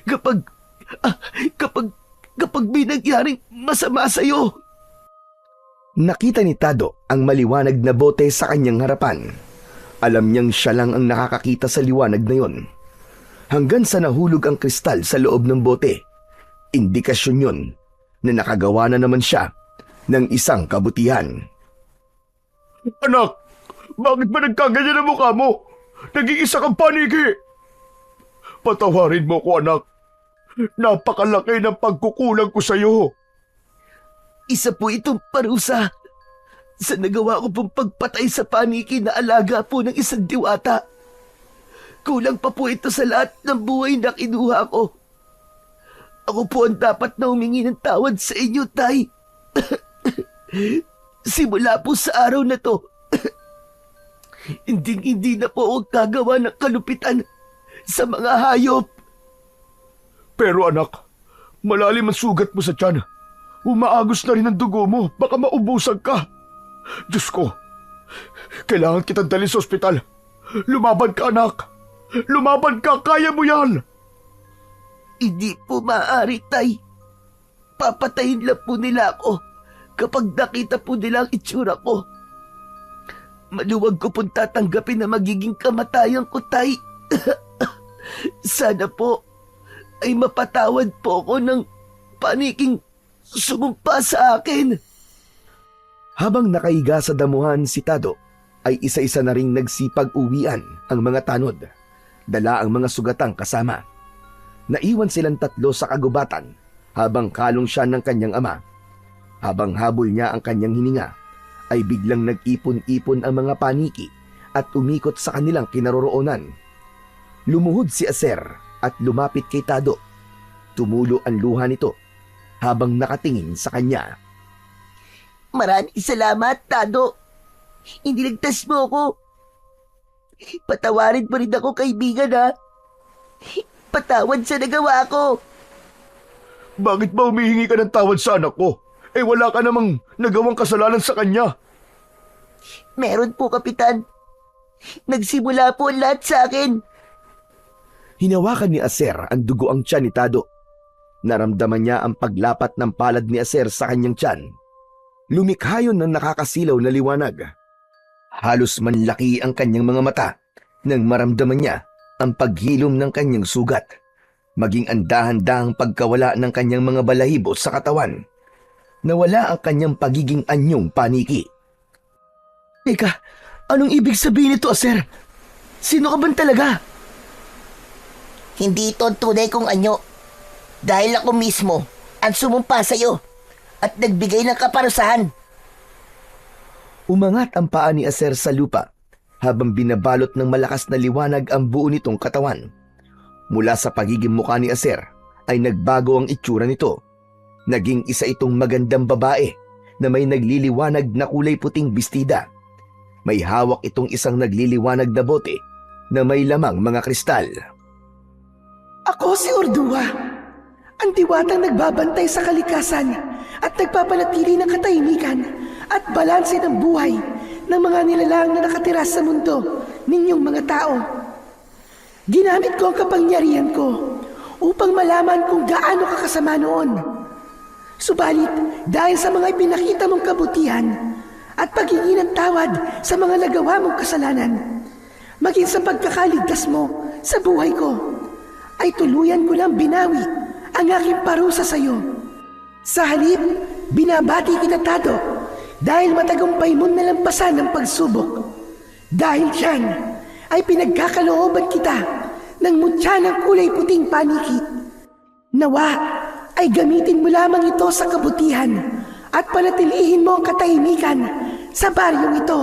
kapag may nangyaring masama sa'yo. Nakita ni Tado ang maliwanag na bote sa kanyang harapan. Alam niyang siya lang ang nakakakita sa liwanag na yon. Hanggang sa nahulog ang kristal sa loob ng bote. Indikasyon yon na nakagawa na naman siya ng isang kabutihan. Anak, bakit ba nagkaganyan ang mukha mo? Nag-iisa kang paniki. Patawarin mo ko, anak. Napakalaki ng pagkukulang ko sa'yo. Isa po itong parusa sa nagawa ko pong pagpatay sa paniki na alaga po ng isang diwata. Kulang pa po ito sa lahat ng buhay na kinuha ko. Ako po ang dapat na humingi ng tawad sa inyo, Tay. Simula po sa araw na to, hindi na po ako gagawa ng kalupitan sa mga hayop. Pero anak, malalim ang sugat mo sa tiyan. Umaagos na rin ang dugo mo. Baka maubusan ka. Diyos ko, kailangan kitang dalhin sa ospital. Lumaban ka, anak. Lumaban ka, kaya mo yan. Hindi po maaari, Tay. Papatayin lang po nila ako kapag nakita po nila ang itsura ko. Maluwag ko pong tatanggapin na magiging kamatayan ko, Tay. Sana po ay mapatawad po ako ng paniking sumumpa sa akin. Habang nakahiga sa damuhan si Tado, ay isa-isa na ring nagsipag-uwian ang mga tanod. Dala ang mga sugatang kasama. Naiwan silang tatlo sa kagubatan habang kalong siya ng kanyang ama. Habang habol niya ang kanyang hininga, ay biglang nag-ipon-ipon ang mga paniki at umikot sa kanilang kinaroroonan. Lumuhod si Aser at lumapit kay Tado. Tumulo ang luha nito habang nakatingin sa kanya. Maraming salamat, Tado. Iniligtas mo ako. Patawarin mo rin ako, kaibigan, ha? Patawad sa nagawa ko. Bakit ba humihingi ka ng tawad sa anak ko? Eh wala ka namang nagawang kasalanan sa kanya. Meron po, Kapitan. Nagsimula po ang lahat sa akin. Hinawakan ni Aser ang dugoang tiyan ni Tado. Naramdaman niya ang paglapat ng palad ni Aser sa kanyang tiyan. Lumikha yun ng nakakasilaw na liwanag. Halos manlaki ang kanyang mga mata nang maramdaman niya ang paghilom ng kanyang sugat, maging ang dahan-dahang pagkawala ng kanyang mga balahibo sa katawan. Nawala ang kanyang pagiging anyong paniki. Teka, anong ibig sabihin nito, Aser? Sino ka ba talaga? Hindi ito ang tunay kong anyo. Dahil ako mismo ang sumumpa sa'yo at nagbigay ng kaparusahan. Umangat ang paa ni Aser sa lupa habang binabalot ng malakas na liwanag ang buo nitong katawan. Mula sa pagiging mukha ni Aser ay nagbago ang itsura nito. Naging isa itong magandang babae na may nagliliwanag na kulay puting bestida. May hawak itong isang nagliliwanag na bote na may lamang mga kristal. Ako si Ordua, ang diwatang nagbabantay sa kalikasan at nagpapanatili ng katahimikan at balanse ng buhay ng mga nilalang na nakatira sa mundo ninyong mga tao. Ginamit ko ang kapangyarihan ko upang malaman kung gaano ka kasama noon. Subalit, dahil sa mga ipinakita mong kabutihan at paghingi ng tawad sa mga nagawa mong kasalanan, maging sa pagkakaligtas mo sa buhay ko, ay tuluyan ko lang binawi ang aking parusa sa iyo. Sa halip, binabati kita, Tado, dahil matagumpay mo nalampasan ang pagsubok. Dahil diyan, ay pinagkakalooban kita ng mutya ng kulay puting paniki. Nawa ay gamitin mo lamang ito sa kabutihan at panatilihin mo ang katahimikan sa baryong ito.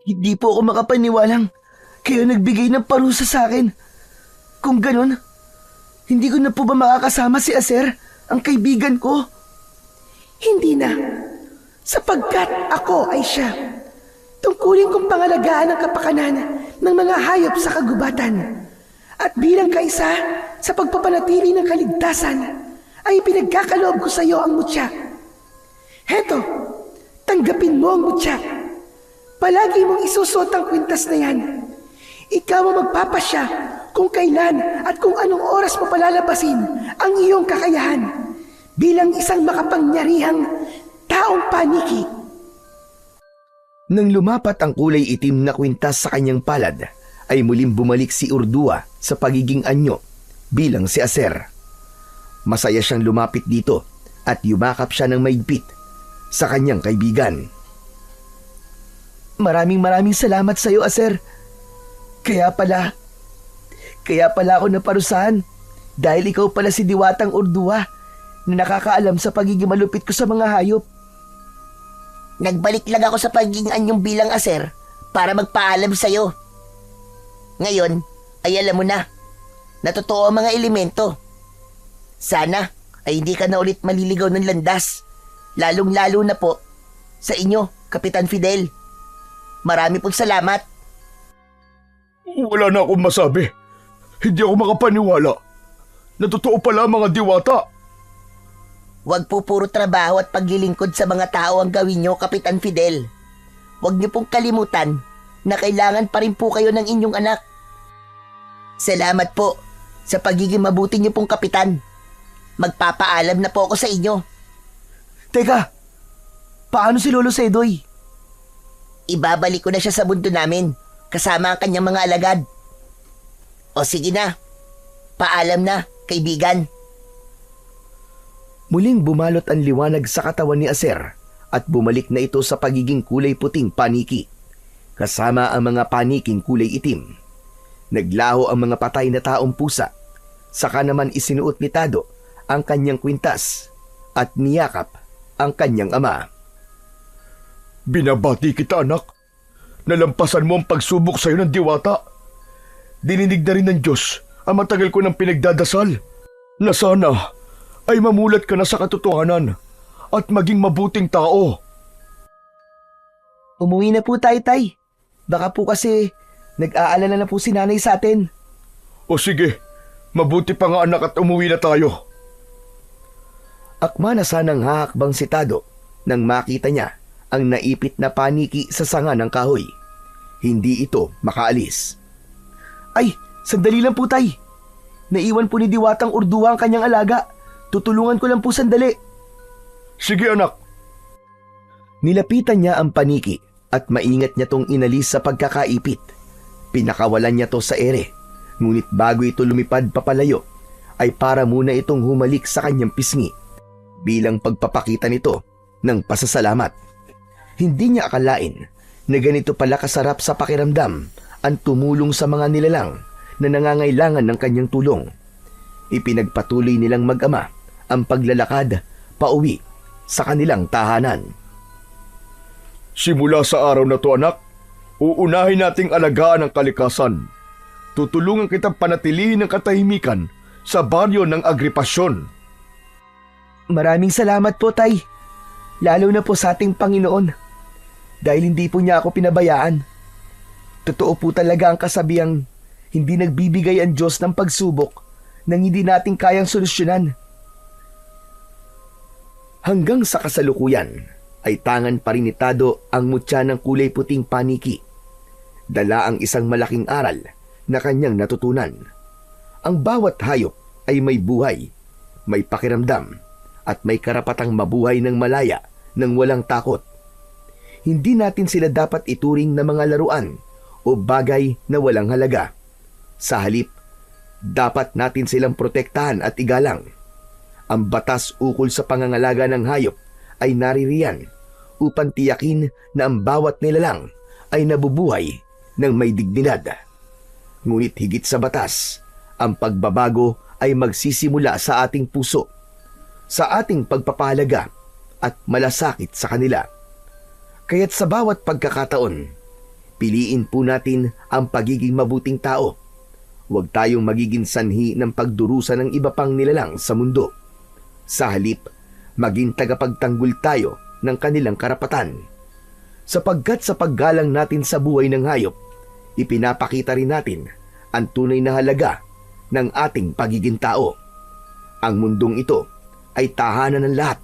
Hindi po ako makapaniwalang kayo nagbigay ng parusa sa akin. Kung ganun, hindi ko na po ba makakasama si Aser, ang kaibigan ko? Hindi na, sapagkat ako ay siya. Tungkulin kong pangalagaan ang kapakanan ng mga hayop sa kagubatan. At bilang kaisa sa pagpapanatili ng kaligtasan, ay pinagkakaloob ko sa iyo ang mutya. Heto, tanggapin mo ang mutya. Palagi mong isusuot ang kwintas na yan. Ikaw ang magpapasya kung kailan at kung anong oras mo palalabasin ang iyong kakayahan bilang isang makapangyarihang taong paniki. Nang lumapat ang kulay itim na kwintas sa kanyang palad, ay muling bumalik si Urdua sa pagiging anyo bilang si Aser. Masaya siyang lumapit dito at yumakap siya ng maigpit sa kanyang kaibigan. Maraming salamat sa iyo, Aser. Kaya pala ako naparusahan dahil ikaw pala si Diwatang Urdua na nakakaalam sa pagiging malupit ko sa mga hayop. Nagbalik lang ako sa pagiging anyong bilang Aser para magpaalam sa'yo. Ngayon, ay alam mo na totoo ang mga elemento. Sana ay hindi ka na ulit maliligaw ng landas, lalong-lalo na po sa inyo, Kapitan Fidel. Marami pong salamat. Wala na akong masabi. Hindi ako makapaniwala na totoo pala ang mga diwata. Huwag po puro trabaho at paglilingkod sa mga tao ang gawin nyo, Kapitan Fidel. Huwag niyo pong kalimutan na kailangan pa rin po kayo ng inyong anak. Salamat po sa pagiging mabuti niyo pong kapitan. Magpapaalam na po ako sa inyo. Teka, paano si Lolo Sedoy? Ibabalik ko na siya sa mundo namin kasama ang kanyang mga alagad. O sige na, paalam na, kaibigan. Muling bumalot ang liwanag sa katawan ni Aser at bumalik na ito sa pagiging kulay puting paniki, kasama ang mga paniking kulay itim. Naglaho ang mga patay na taong pusa, saka naman isinuot ni Tado ang kanyang kwintas at niyakap ang kanyang ama. Binabati kita, anak. Nalampasan mo ang pagsubok sa iyo ng diwata. Dininig na rin ng Diyos ang matagal ko ng pinagdadasal na sana ay mamulat ka na sa katotohanan at maging mabuting tao. Umuwi na po tayo, Tay. Baka po kasi nag-aalala na po si nanay sa atin. O sige, mabuti pa nga anak at umuwi na tayo. Akma na sanang hahakbang si Tado nang makita niya ang naipit na paniki sa sanga ng kahoy. Hindi ito makaalis. Ay, sandali lang po, Tay. Naiwan po ni Diwatang Urdua ang kanyang alaga. Tutulungan ko lang po sandali. Sige anak. Nilapitan niya ang paniki at maingat niya tong inalis sa pagkakaipit. Pinakawalan niya to sa ere, ngunit bago ito lumipad papalayo, ay para muna itong humalik sa kanyang pisngi bilang pagpapakita nito ng pasasalamat. Hindi niya akalain na ganito pala kasarap sa pakiramdam ang tumulong sa mga nilalang na nangangailangan ng kanyang tulong. Ipinagpatuloy nilang mag-ama ang paglalakad pauwi sa kanilang tahanan. Simula sa araw na to anak, uunahin nating alagaan ang kalikasan. Tutulungan kitang panatilihin ang katahimikan sa baryo ng Agripasyon. Maraming salamat po, Tay. Lalo na po sa ating Panginoon. Dahil hindi po niya ako pinabayaan. Totoo po talaga ang kasabihang hindi nagbibigay ang Diyos ng pagsubok nang hindi natin kayang solusyonan. Hanggang sa kasalukuyan, ay tangan pa rin ni Tado ang mutya ng kulay puting paniki. Dala ang isang malaking aral na kanyang natutunan. Ang bawat hayop ay may buhay, may pakiramdam, at may karapatang mabuhay ng malaya nang walang takot. Hindi natin sila dapat ituring na mga laruan o bagay na walang halaga. Sa halip, dapat natin silang protektahan at igalang. Ang batas ukol sa pangangalaga ng hayop ay naririyan upang tiyakin na ang bawat nilalang ay nabubuhay ng may dignidad. Ngunit higit sa batas, ang pagbabago ay magsisimula sa ating puso, sa ating pagpapahalaga at malasakit sa kanila. Kaya't sa bawat pagkakataon, piliin po natin ang pagiging mabuting tao. Huwag tayong magiging sanhi ng pagdurusa ng iba pang nilalang sa mundo. Sa halip, maging tagapagtanggol tayo ng kanilang karapatan. Sapagkat sa paggalang natin sa buhay ng hayop, ipinapakita rin natin ang tunay na halaga ng ating pagiging tao. Ang mundong ito ay tahanan ng lahat.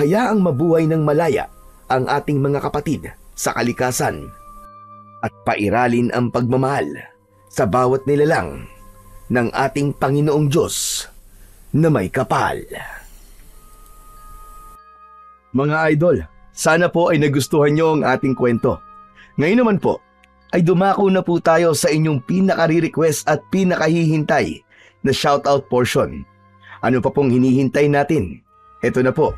Hayaang mabuhay ng malaya ang ating mga kapatid sa kalikasan at pairalin ang pagmamahal sa bawat nilalang ng ating Panginoong Diyos na may kapal. Mga idol, sana po ay nagustuhan nyo ang ating kwento. Ngayon naman po, ay dumako na po tayo sa inyong pinaka-request at pinakahihintay na shoutout portion. Ano pa pong hinihintay natin? Ito na po.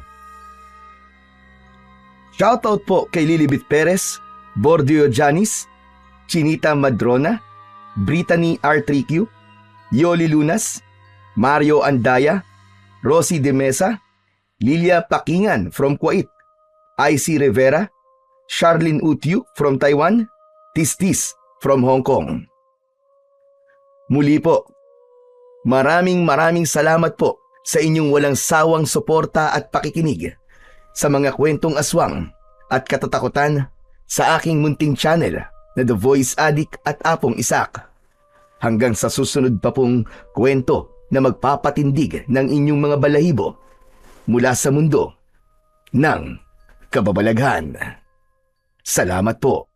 Shoutout po kay Lilibet Perez, Bordio Janis, Chinita Madrona, Brittany R3Q, Yoli Lunas, Mario Andaya, Rosie De Mesa, Lilia Pakingan from Kuwait, IC Rivera, Charlene Utyu from Taiwan, Tistis from Hong Kong. Muli po, maraming salamat po sa inyong walang sawang suporta at pakikinig sa mga kwentong aswang at katatakutan sa aking munting channel na The Voice Addict at Apong Isak. Hanggang sa susunod pa pong kwento na magpapatindig ng inyong mga balahibo mula sa mundo ng kababalaghan. Salamat po.